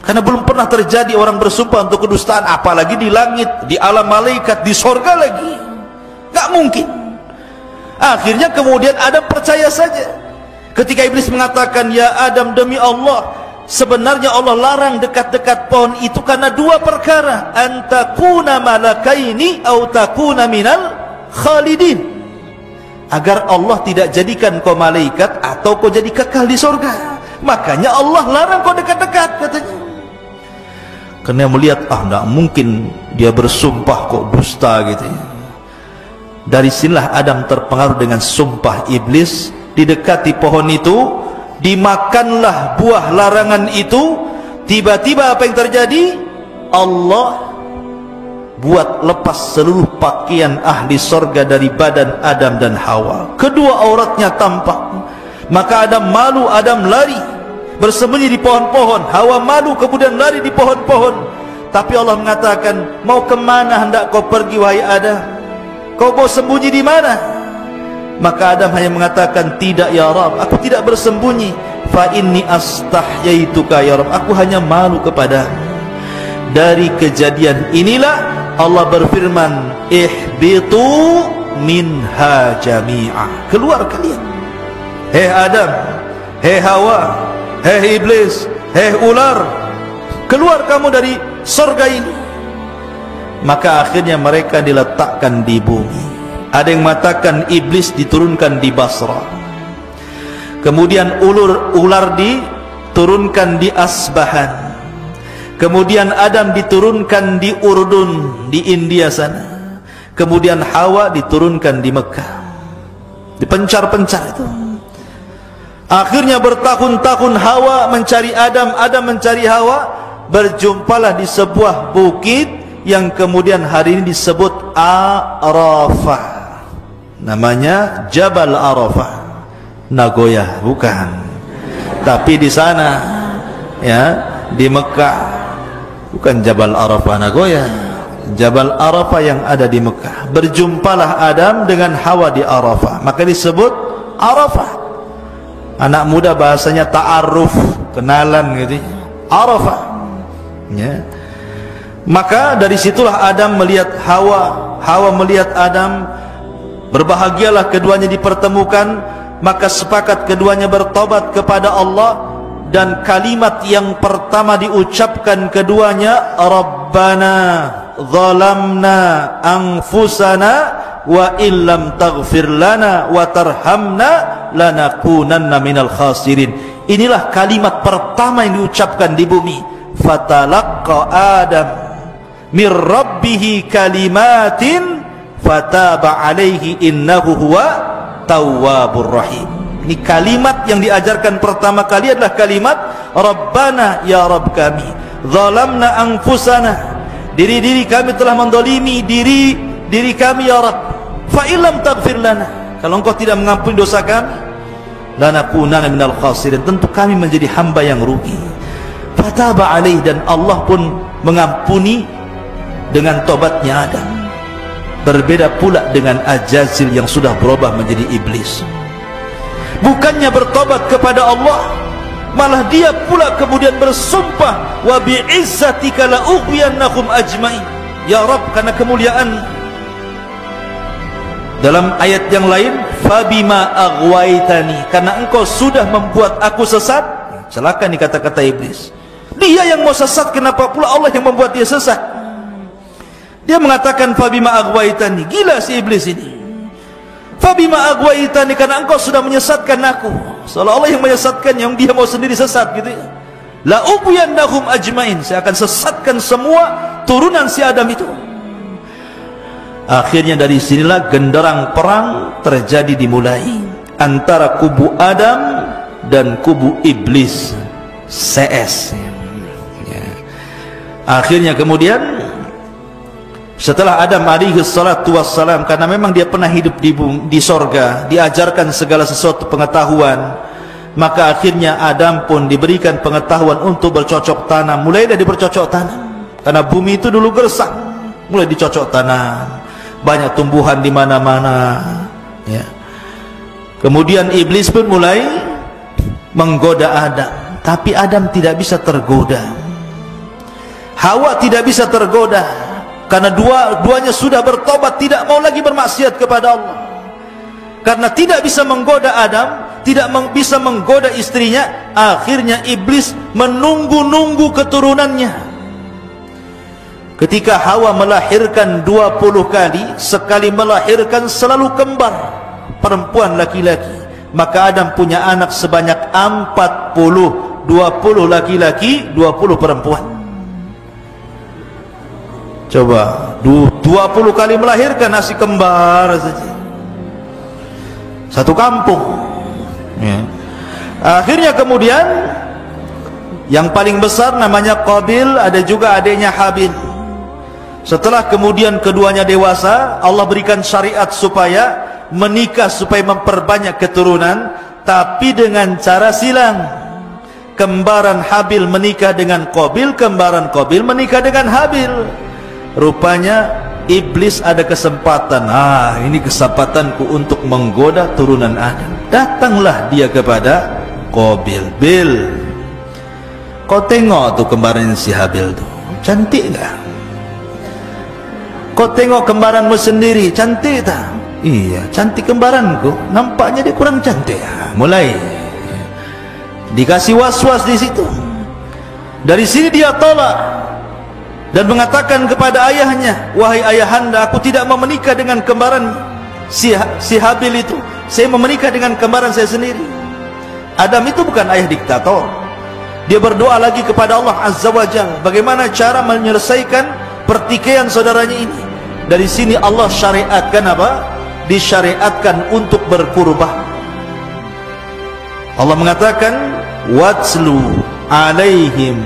Karena belum pernah terjadi orang bersumpah untuk kedustaan, apalagi di langit, di alam malaikat, di surga lagi. Gak mungkin. Akhirnya kemudian Adam percaya saja. Ketika iblis mengatakan, ya Adam, demi Allah, sebenarnya Allah larang dekat-dekat pohon itu karena dua perkara. Antakuna malakaini au takuna minal khalidin. Agar Allah tidak jadikan kau malaikat atau kau jadi kekal di surga. Makanya Allah larang kau dekat-dekat, katanya. Karena melihat, tidak mungkin dia bersumpah kok dusta, gitu ya. Dari sinilah Adam terpengaruh dengan sumpah iblis. Didekati pohon itu, dimakanlah buah larangan itu. Tiba-tiba apa yang terjadi? Allah buat lepas seluruh pakaian ahli sorga dari badan Adam dan Hawa. Kedua auratnya tampak. Maka Adam malu, Adam lari bersembunyi di pohon-pohon. Hawa malu, kemudian lari di pohon-pohon. Tapi Allah mengatakan, mau kemana hendak kau pergi wahai Adam? Kau mau sembunyi di mana? Maka Adam hanya mengatakan, tidak ya Rabb, aku tidak bersembunyi. Fa inni astahyaituka ya Rabb, aku hanya malu kepadamu. Dari kejadian inilah Allah berfirman, ihbitu minha jami'ah. Keluar kalian. Hei Adam, hei Hawa, hei iblis, hei ular, keluar kamu dari surga ini. Maka akhirnya mereka diletakkan di bumi. Ada yang mengatakan iblis diturunkan di Basra, kemudian ular diturunkan di Asbahan, kemudian Adam diturunkan di Urdun, di India sana, kemudian Hawa diturunkan di Mekah, dipencar-pencar itu. Akhirnya bertahun-tahun Hawa mencari Adam, Adam mencari Hawa. Berjumpalah di sebuah bukit yang kemudian hari ini disebut Arafah. Namanya Jabal Arafah. Nagoya bukan, tapi di sana ya, di Mekah. Bukan Jabal Arafah Nagoya, Jabal Arafah yang ada di Mekah. Berjumpalah Adam dengan Hawa di Arafah, maka disebut Arafah. Anak muda bahasanya ta'aruf, kenalan gitu, Arafah ya. Maka dari situlah Adam melihat Hawa, Hawa melihat Adam. Berbahagialah keduanya dipertemukan. Maka sepakat keduanya bertobat kepada Allah. Dan kalimat yang pertama diucapkan keduanya, Rabbana zalamna anfusana wa illam taghfir lana wa tarhamna lanakunanna minal khasirin. Inilah kalimat pertama yang diucapkan di bumi. Fatalaqqa Adam mir rabbihi kalimatin fataba alaihi innahu huwa tawwabur rahim. Ini kalimat yang diajarkan pertama kali adalah kalimat Rabbana, ya Rabb kami, zalamna anfusana, diri-diri kami telah mendolimi diri kami ya Rabb. Fa illam taghfir lana, kalau engkau tidak mengampuni dosa kami, lanakunanna minal khasirin, tentu kami menjadi hamba yang rugi. Fataba alaih, dan Allah pun mengampuni dengan tobatnya Adam. Berbeda pula dengan Ajazil yang sudah berubah menjadi iblis. Bukannya bertobat kepada Allah, malah dia pula kemudian bersumpah, wa bi'izzatika la ughwiyannahum ajmain, ya Rabb, karena kemuliaan. Dalam ayat yang lain, fabima aghwaitani, karena engkau sudah membuat aku sesat. Celaka nih kata-kata iblis. Dia yang mau sesat, kenapa pula Allah yang membuat dia sesat? Dia mengatakan fabima aghwaitani. Gila si iblis ini. Fabima aghwaitani, karena engkau sudah menyesatkan aku. Seolah-olah yang menyesatkan, yang dia mau sendiri sesat gitu ya. La ughwiyannahum ajmain, saya akan sesatkan semua turunan si Adam itu. Akhirnya dari sinilah genderang perang terjadi, dimulai antara kubu Adam dan kubu iblis CS. Akhirnya kemudian setelah Adam alaihi salatu wassalam, karena memang dia pernah hidup di sorga, diajarkan segala sesuatu pengetahuan, maka akhirnya Adam pun diberikan pengetahuan untuk bercocok tanam. Mulai dari bercocok tanam, karena bumi itu dulu gersang, mulai dicocok tanam, banyak tumbuhan di mana-mana ya. Kemudian iblis pun mulai menggoda Adam, tapi Adam tidak bisa tergoda. Hawa tidak bisa tergoda, karena dua-duanya sudah bertobat, tidak mau lagi bermaksiat kepada Allah. Karena tidak bisa menggoda Adam, tidak bisa menggoda istrinya, akhirnya iblis menunggu-nunggu keturunannya. Ketika Hawa melahirkan 20 kali, sekali melahirkan selalu kembar, perempuan laki-laki, maka Adam punya anak sebanyak 40, 20 laki-laki, 20 perempuan. Coba 20 kali melahirkan nasi kembar saja, satu kampung ya. Akhirnya kemudian yang paling besar namanya Qabil, ada juga adiknya Habil. Setelah kemudian keduanya dewasa, Allah berikan syariat supaya menikah, supaya memperbanyak keturunan, tapi dengan cara silang. Kembaran Habil menikah dengan Qabil, kembaran Qabil menikah dengan Habil. Rupanya iblis ada kesempatan, ini kesempatanku untuk menggoda turunan Adam. Datanglah dia kepada Qabil. Bil, kau tengok tuh kembaran si Habil tuh, cantik gak? Kau tengok kembaranmu sendiri, cantik tak? Iya, cantik kembaranku, nampaknya dia kurang cantik. Mulai dikasih was-was di situ. Dari sini dia tolak dan mengatakan kepada ayahnya, wahai ayahanda, aku tidak mau menikah dengan kembaran si Habil itu, saya mau menikah dengan kembaran saya sendiri. Adam itu bukan ayah diktator. Dia berdoa lagi kepada Allah Azza wa Jalla, bagaimana cara menyelesaikan pertikaian saudaranya ini. Dari sini Allah syariatkan apa? Disyariatkan untuk berkurban. Allah mengatakan, watslu alaihim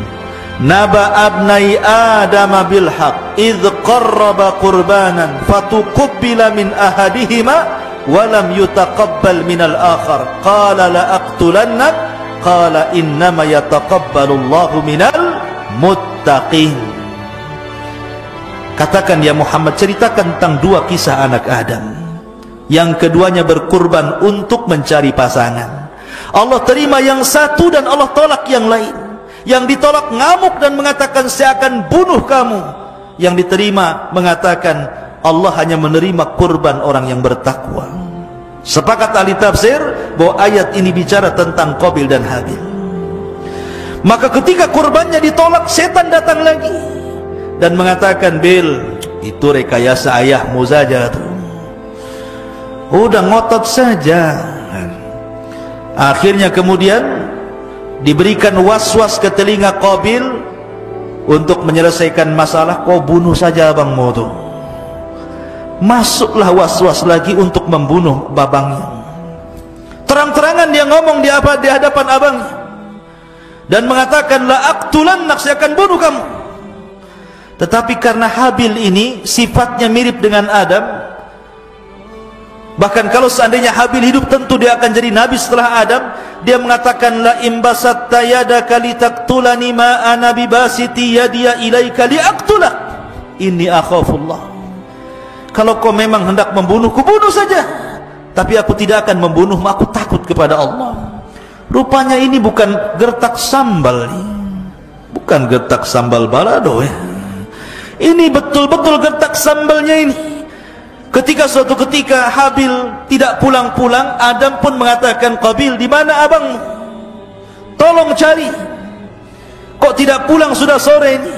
naba abnai Adam bil haq idh qarraba qurbanan fatuqabbala min ahadihima wa lam yutaqabbal min al-akhar qala la aqtulannak qala innama yataqabbalu Allahu minal muttaqin. Katakan ya Muhammad, ceritakan tentang dua kisah anak Adam yang keduanya berkurban untuk mencari pasangan. Allah terima yang satu dan Allah tolak yang lain. Yang ditolak ngamuk dan mengatakan saya akan bunuh kamu. Yang diterima mengatakan Allah hanya menerima kurban orang yang bertakwa. Sepakat ahli tafsir bahwa ayat ini bicara tentang Qabil dan Habil. Maka ketika kurbannya ditolak, setan datang lagi dan mengatakan, Bil, itu rekayasa ayahmu saja tuh, udah ngotot saja. Akhirnya kemudian diberikan was-was ke telinga Qabil untuk menyelesaikan masalah, kau bunuh saja abangmu tuh. Masuklah was-was lagi untuk membunuh babangnya. Terang-terangan dia ngomong di hadapan abangnya. dan mengatakan la aqtulannak, saya akan bunuh kamu. Tetapi karena Habil ini sifatnya mirip dengan Adam, bahkan kalau seandainya Habil hidup tentu dia akan jadi nabi setelah Adam, dia mengatakan la imbasatta yadaka litaqtulani ma ana bibasiti yadiya ilaika liaqtulak inni akhafullah. Kalau kau memang hendak membunuhku, bunuh saja, tapi aku tidak akan membunuhmu, aku takut kepada Allah. Rupanya ini bukan gertak sambal, bukan gertak sambal balado ya. Ini betul-betul gertak sambalnya ini. Ketika suatu ketika Habil tidak pulang-pulang, Adam pun mengatakan, Qabil, di mana abangmu? Tolong cari. Kok tidak pulang, sudah sore ini?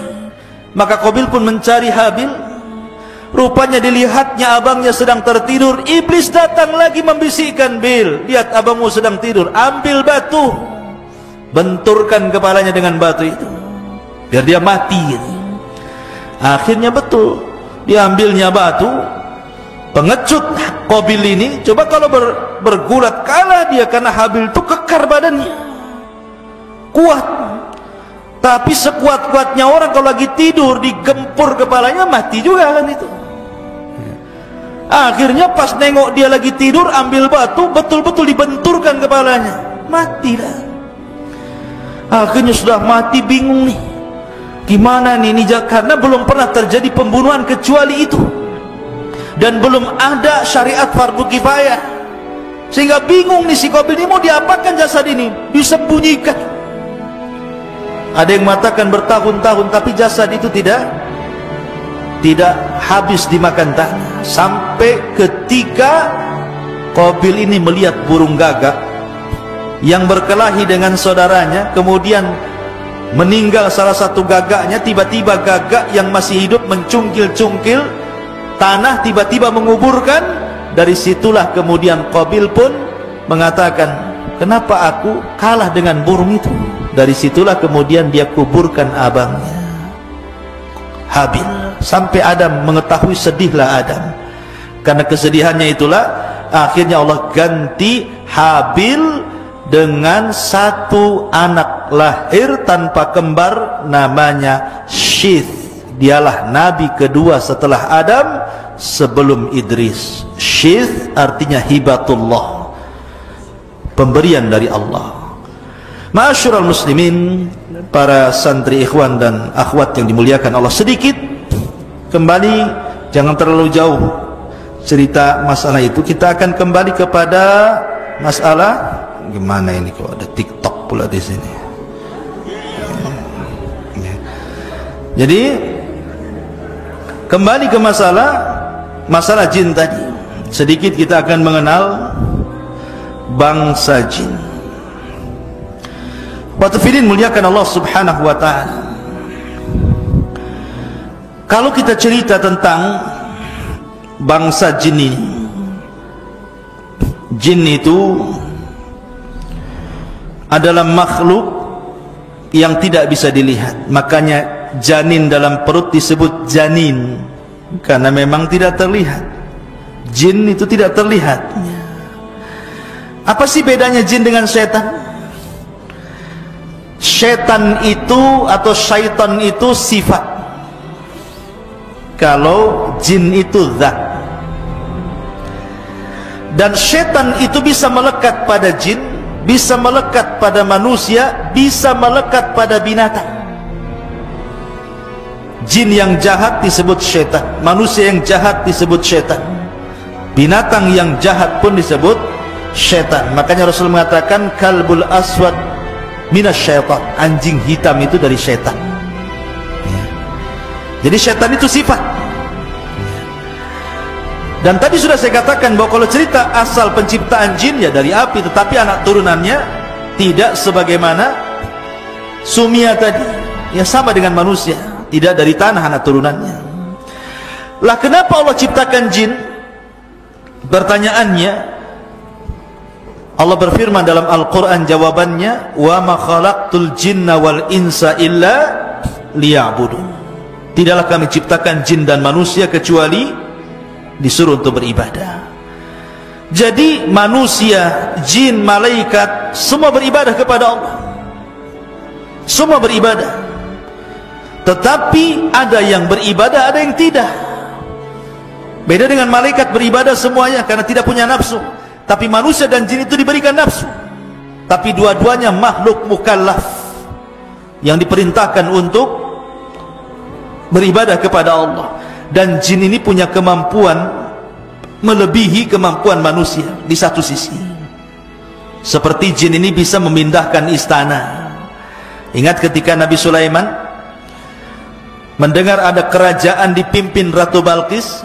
Maka Qabil pun mencari Habil. Rupanya dilihatnya abangnya sedang tertidur. Iblis datang lagi membisikkan, Bil, lihat abangmu sedang tidur, ambil batu, benturkan kepalanya dengan batu itu biar dia mati. Akhirnya betul, diambilnya batu, pengecut Qabil ini. Coba kalau bergulat, kalah dia, karena Habil itu kekar badannya, kuat. Tapi sekuat-kuatnya orang kalau lagi tidur digempur kepalanya, mati juga kan itu. Akhirnya pas nengok dia lagi tidur, ambil batu, betul-betul dibenturkan kepalanya, matilah. Akhirnya sudah mati, bingung nih, gimana nih, karena belum pernah terjadi pembunuhan kecuali itu, dan belum ada syariat fardu kifayah, sehingga bingung nih si Qabil ini mau diapakan jasad ini, disembunyikan. Ada yang mengatakan bertahun-tahun, tapi jasad itu tidak habis dimakan tanah, sampai ketika Qabil ini melihat burung gagak yang berkelahi dengan saudaranya, kemudian meninggal salah satu gagaknya. Tiba-tiba gagak yang masih hidup mencungkil-cungkil tanah, tiba-tiba menguburkan. Dari situlah kemudian Qabil pun mengatakan, kenapa aku kalah dengan burung itu? Dari situlah kemudian dia kuburkan abangnya Habil. Sampai Adam mengetahui, sedihlah Adam. Karena kesedihannya itulah akhirnya Allah ganti Habil dengan satu anak lahir tanpa kembar, namanya Syith. Dialah nabi kedua setelah Adam, sebelum Idris. Syith artinya hibatullah, pemberian dari Allah. Ma'asyiral muslimin, para santri, ikhwan dan akhwat yang dimuliakan Allah, sedikit kembali, jangan terlalu jauh cerita masalah itu. Kita akan kembali kepada masalah, gimana ini kok ada TikTok pula di sini. Jadi kembali ke masalah jin tadi. Sedikit kita akan mengenal bangsa jin. Watafidin muliakan Allah subhanahu wa ta'ala. Kalau kita cerita tentang bangsa jin ini, jin itu adalah makhluk yang tidak bisa dilihat. Makanya janin dalam perut disebut janin, karena memang tidak terlihat. Jin itu tidak terlihat. Apa sih bedanya jin dengan setan? Setan itu atau syaitan itu sifat, kalau jin itu zat. Dan setan itu bisa melekat pada jin, bisa melekat pada manusia, bisa melekat pada binatang. Jin yang jahat disebut setan, manusia yang jahat disebut setan, binatang yang jahat pun disebut setan. Makanya Rasul mengatakan kalbul aswad minasyaitan, anjing hitam itu dari setan. Jadi setan itu sifat. Dan tadi sudah saya katakan bahwa kalau cerita asal penciptaan jin ya dari api, tetapi anak turunannya tidak sebagaimana Sumia tadi, ya sama dengan manusia, tidak dari tanah anak turunannya. Lah kenapa Allah ciptakan jin? Pertanyaannya, Allah berfirman dalam Al-Quran, jawabannya, wa ma khalaqtul jinna wal insa illa liya'budun. Tidaklah kami ciptakan jin dan manusia kecuali disuruh untuk beribadah. Jadi manusia, jin, malaikat semua beribadah kepada Allah. Semua beribadah. Tetapi ada yang beribadah, ada yang tidak. Beda dengan malaikat, beribadah semuanya karena tidak punya nafsu. Tapi manusia dan jin itu diberikan nafsu. Tapi dua-duanya makhluk mukallaf yang diperintahkan untuk beribadah kepada Allah. Dan jin ini punya kemampuan melebihi kemampuan manusia di satu sisi. Seperti jin ini bisa memindahkan istana. Ingat ketika Nabi Sulaiman mendengar ada kerajaan dipimpin Ratu Balqis,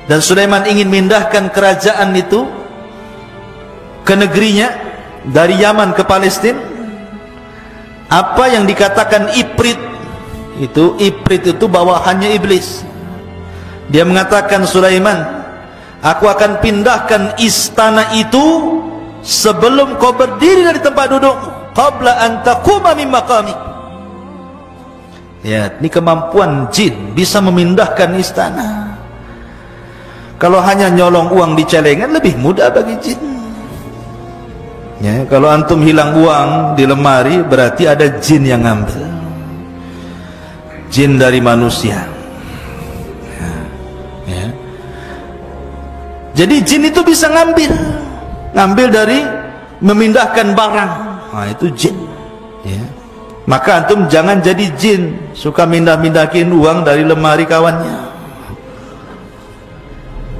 dan Sulaiman ingin mindahkan kerajaan itu ke negerinya dari Yaman ke Palestina. Apa yang dikatakan Ifrit itu bawahannya iblis. Dia mengatakan, Sulaiman, aku akan pindahkan istana itu sebelum kau berdiri dari tempat dudukmu, qabla an taquma min maqamik. Ya, ini kemampuan jin, bisa memindahkan istana. Kalau hanya nyolong uang di celengan lebih mudah bagi jin. Ya, kalau antum hilang uang di lemari berarti ada jin yang ngambil. Jin dari manusia. Ya. Ya. Jadi jin itu bisa ngambil dari memindahkan barang. Nah, itu jin. Ya. Maka antum jangan jadi jin suka mindah-mindahin uang dari lemari kawannya.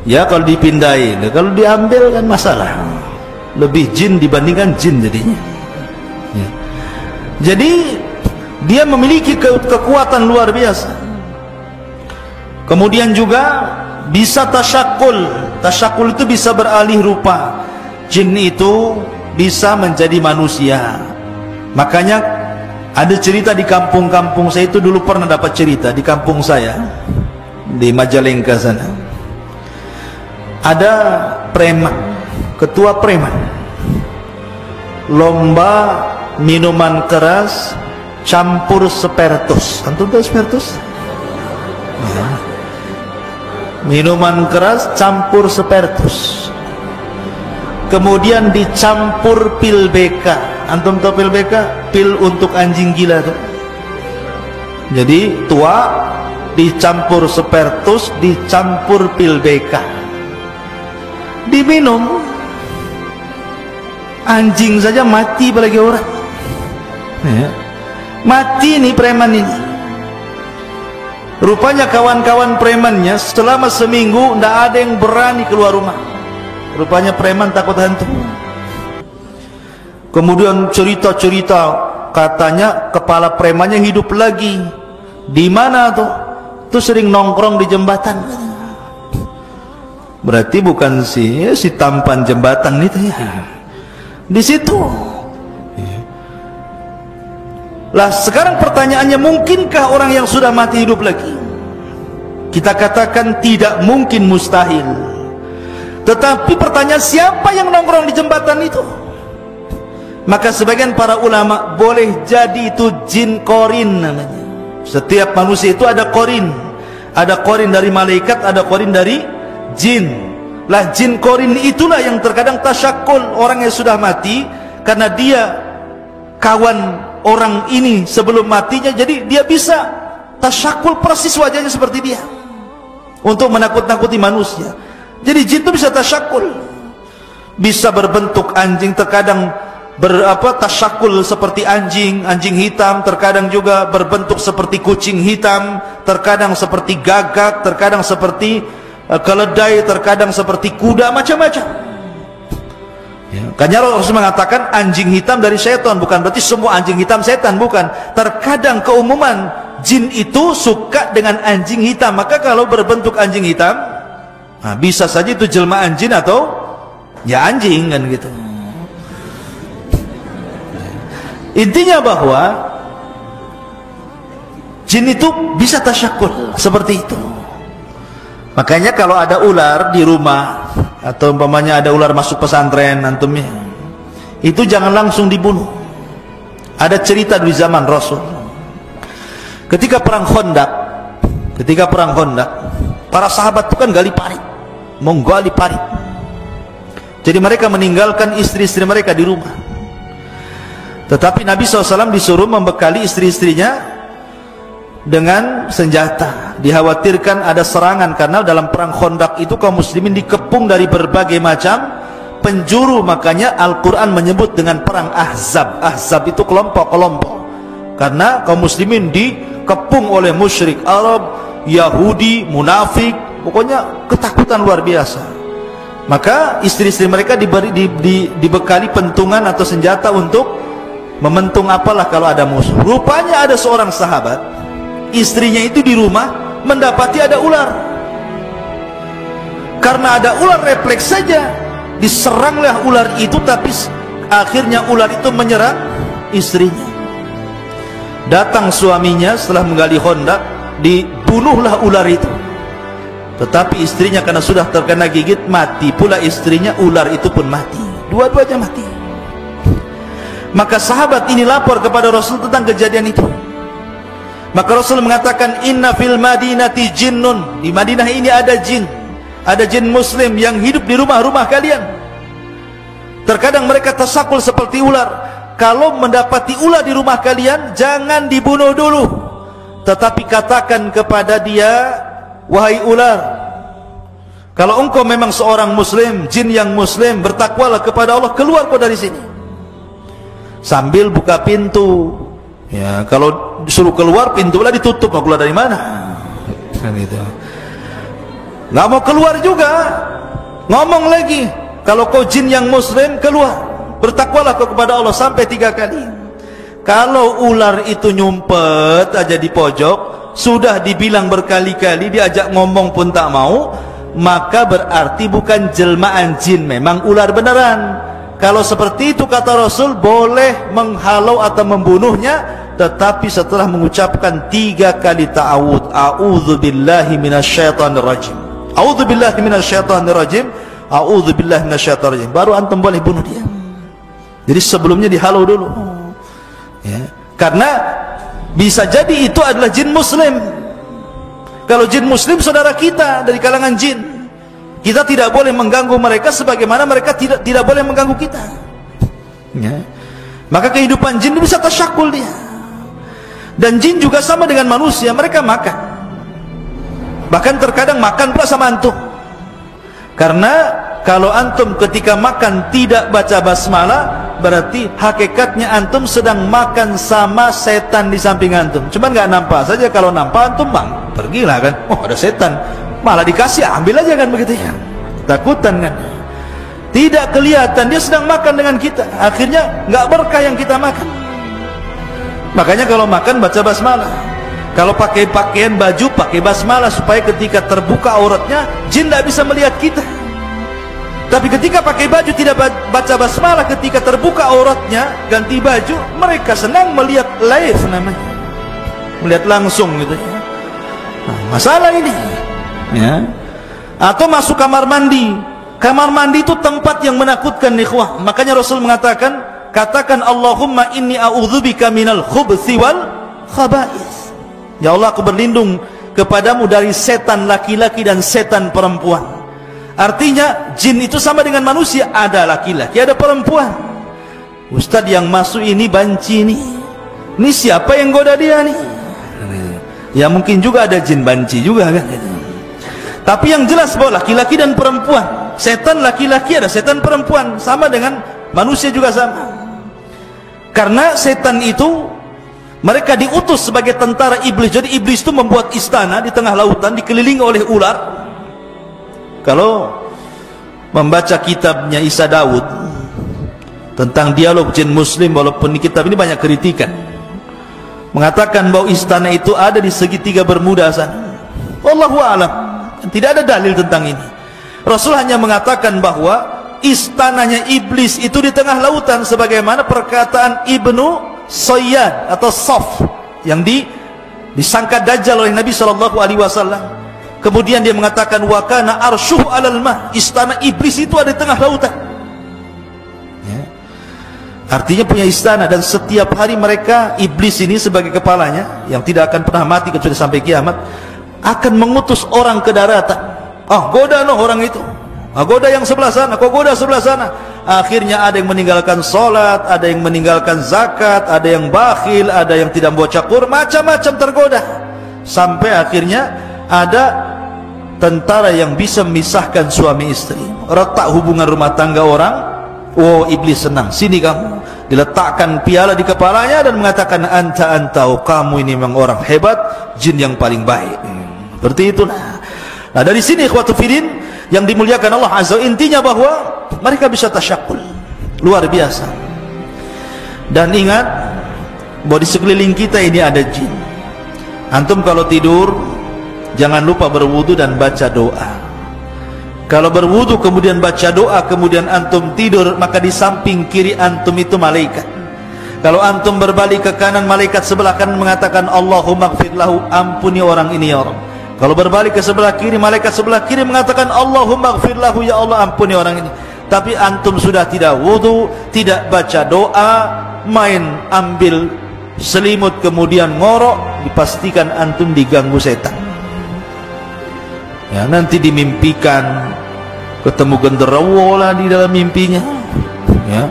Ya, kalau dipindahin, kalau diambil kan masalah. Lebih jin dibandingkan jin jadinya. Ya. Jadi dia memiliki kekuatan luar biasa. Kemudian juga bisa tasyakul. Tasyakul itu bisa beralih rupa. Jin itu bisa menjadi manusia. Makanya ada cerita di kampung-kampung saya itu, dulu pernah dapat cerita di kampung saya di Majalengka sana. Ada preman, ketua preman, lomba minuman keras campur spertus. Antum tahu spertus? Ya. Minuman keras campur spertus. Kemudian dicampur pil BK. Antum tahu pil BK? Pil untuk anjing gila tuh. Jadi tua dicampur spertus, dicampur pil BK. Diminum, anjing saja mati apalagi orang. Ya. Mati nih preman ini. Rupanya kawan-kawan premannya selama seminggu tidak ada yang berani keluar rumah. Rupanya preman takut hantu. Kemudian cerita-cerita, katanya kepala premannya hidup lagi. Di mana tuh? Tuh sering nongkrong di jembatan. Berarti bukan si tampan jembatan itu ya. Di situ. Lah sekarang pertanyaannya, mungkinkah orang yang sudah mati hidup lagi? Kita katakan tidak mungkin, mustahil. Tetapi pertanyaan, siapa yang nongkrong di jembatan itu? Maka sebagian para ulama, boleh jadi itu jin korin namanya. Setiap manusia itu ada korin. Ada korin dari malaikat, ada korin dari jin. Lah jin korin itulah yang terkadang tasyakul orang yang sudah mati, karena dia kawan orang ini sebelum matinya, jadi dia bisa tasyakul persis wajahnya seperti dia untuk menakut-nakuti manusia. Jadi jin itu bisa tasyakul, bisa berbentuk anjing, terkadang tasyakul seperti anjing hitam, terkadang juga berbentuk seperti kucing hitam, terkadang seperti gagak, terkadang seperti keledai, terkadang seperti kuda, macam-macam. Ya. Karena Rasul mengatakan anjing hitam dari setan, bukan berarti semua anjing hitam setan, bukan. Terkadang keumuman jin itu suka dengan anjing hitam, maka kalau berbentuk anjing hitam, nah, bisa saja itu jelmaan jin atau ya anjing kan gitu. Intinya bahwa jin itu bisa tasyakul seperti itu. Makanya kalau ada ular di rumah, atau umpamanya ada ular masuk pesantren antumnya, itu jangan langsung dibunuh. Ada cerita di zaman Rasul, ketika perang Khandaq, para sahabat itu kan gali parit, menggali parit. Jadi mereka meninggalkan istri-istri mereka di rumah. Tetapi Nabi SAW disuruh membekali istri-istrinya dengan senjata. Dikhawatirkan ada serangan, karena dalam perang Khandaq itu kaum muslimin dikepung dari berbagai macam penjuru. Makanya Al-Quran menyebut dengan perang Ahzab. Ahzab itu kelompok-kelompok, karena kaum muslimin dikepung oleh musyrik Arab, Yahudi, munafik, pokoknya ketakutan luar biasa. Maka istri-istri mereka dibekali pentungan atau senjata untuk mementung apalah kalau ada musuh. Rupanya ada seorang sahabat, istrinya itu di rumah mendapati ada ular. Karena ada ular, refleks saja diseranglah ular itu, tapi akhirnya ular itu menyerang istrinya. Datang suaminya setelah menggali Khandaq, dibunuhlah ular itu. Tetapi istrinya karena sudah terkena gigit, mati pula istrinya, ular itu pun mati, dua-duanya mati. Maka sahabat ini lapor kepada Rasul tentang kejadian itu. Maka Rasul mengatakan, inna fil madinati jinnun, di Madinah ini ada jin muslim yang hidup di rumah-rumah kalian. Terkadang mereka tersakul seperti ular. Kalau mendapati ular di rumah kalian, jangan dibunuh dulu, tetapi katakan kepada dia, wahai ular, kalau engkau memang seorang muslim, jin yang muslim, bertakwalah kepada Allah, keluar kau dari sini. Sambil buka pintu, ya, kalau disuruh keluar pintu lah ditutup, mau keluar dari mana? Kan gitu. Nggak mau keluar juga, ngomong lagi, kalau kau jin yang muslim, keluar, bertakwalah kau kepada Allah, sampai 3 kali. Kalau ular itu nyumpet aja di pojok, sudah dibilang berkali-kali, diajak ngomong pun tak mau, maka berarti bukan jelmaan jin, memang ular beneran. Kalau seperti itu kata Rasul, boleh menghalau atau membunuhnya, tetapi setelah mengucapkan 3 kali ta'awud, a'udzubillahi minasyaitonir rajim, a'udzubillahi minasyaitonir rajim, a'udzubillahi minasyaitonir rajim, baru antum boleh bunuh dia. Jadi sebelumnya dihalau dulu, ya. Karena bisa jadi itu adalah jin muslim. Kalau jin muslim saudara kita dari kalangan jin, kita tidak boleh mengganggu mereka sebagaimana mereka tidak boleh mengganggu kita, ya. Maka kehidupan jin bisa tasyakul dia. Dan jin juga sama dengan manusia, mereka makan, bahkan terkadang makan pula sama antum. Karena kalau antum ketika makan tidak baca basmalah, berarti hakikatnya antum sedang makan sama setan di samping antum. Cuman nggak nampak saja. Kalau nampak antum bang, pergilah kan, oh ada setan, malah dikasih, ambil aja kan, begitu ya. Takutan kan, tidak kelihatan dia sedang makan dengan kita, akhirnya nggak berkah yang kita makan. Makanya kalau makan baca basmalah, kalau pakai pakaian baju pakai basmalah, supaya ketika terbuka auratnya jin tidak bisa melihat kita. Tapi ketika pakai baju tidak baca basmalah, ketika terbuka auratnya ganti baju, mereka senang melihat live namanya, melihat langsung gitu ya. Nah, masalah ini, ya. Atau masuk kamar mandi. Kamar mandi itu tempat yang menakutkan, ikhwah. Makanya Rasul mengatakan, katakan Allahumma inni a'udzubika minal khubthi wal khaba'is. Ya Allah, aku berlindung kepadamu dari setan laki-laki dan setan perempuan. Artinya jin itu sama dengan manusia, ada laki-laki ada perempuan. Ustadz, yang masuk ini banci nih, ini siapa yang goda dia nih? Ya mungkin juga ada jin banci juga kan. Tapi yang jelas bahwa laki-laki dan perempuan, setan laki-laki ada setan perempuan, sama dengan manusia juga sama. Karena setan itu mereka diutus sebagai tentara iblis. Jadi iblis itu membuat istana di tengah lautan dikelilingi oleh ular. Kalau membaca kitabnya Isa Daud tentang dialog jin muslim, walaupun di kitab ini banyak kritikan, mengatakan bahwa istana itu ada di segitiga Bermuda sana. Wallahu a'lam, tidak ada dalil tentang ini. Rasul hanya mengatakan bahwa istananya iblis itu di tengah lautan, sebagaimana perkataan Ibnu Sayyad atau Saf yang disangka Dajjal oleh Nabi SAW. Kemudian dia mengatakan wa kana arsyuhu 'alal ma', istana iblis itu ada di tengah lautan, ya. Artinya punya istana, dan setiap hari mereka, iblis ini sebagai kepalanya yang tidak akan pernah mati kecuali sampai kiamat, akan mengutus orang ke daratan. Goda no orang itu, goda yang sebelah sana, kau goda sebelah sana. akhirnya ada yang meninggalkan solat, ada yang meninggalkan zakat, ada yang bakhil, ada yang tidak membaca Quran, macam-macam tergoda, sampai akhirnya ada tentara yang bisa memisahkan suami istri, retak hubungan rumah tangga orang. Oh, iblis senang, sini kamu, diletakkan piala di kepalanya dan mengatakan anta, kamu ini memang orang hebat, jin yang paling baik. Seperti itu. Nah, dari sini ikhwatu fillah yang dimuliakan Allah Azza, intinya bahwa mereka bisa tasyakul luar biasa. Dan ingat bahwa di sekeliling kita ini ada jin. Antum kalau tidur jangan lupa berwudu dan baca doa. Kalau berwudu kemudian baca doa, kemudian antum tidur, maka di samping kiri antum itu malaikat. Kalau antum berbalik ke kanan, malaikat sebelah kanan mengatakan Allahumma ighfir lahu, ampuni orang ini ya Rabb. Kalau berbalik ke sebelah kiri, malaikat sebelah kiri mengatakan Allahumma ighfir lahu, ya Allah ampuni orang ini. Tapi antum sudah tidak wudu, tidak baca doa, main ambil selimut kemudian ngorok, dipastikan antum diganggu setan. Ya, nanti dimimpikan ketemu genderuwo lah di dalam mimpinya, ya,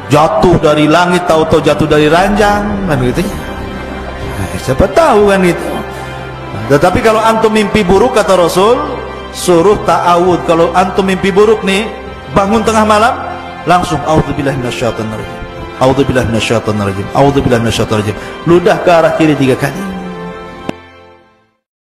jatuh dari langit, tahu-tahu jatuh dari ranjang, kan gitu ya. Siapa tahu kan itu. Tetapi kalau antum mimpi buruk, kata Rasul, suruh ta'awud. Kalau antum mimpi buruk nih, bangun tengah malam, langsung a'udzubillahi minasyaitonir rajim, a'udzubillahi minasyaitonir rajim, a'udzubillahi minasyaitonir rajim, ludah ke arah kiri 3 kali.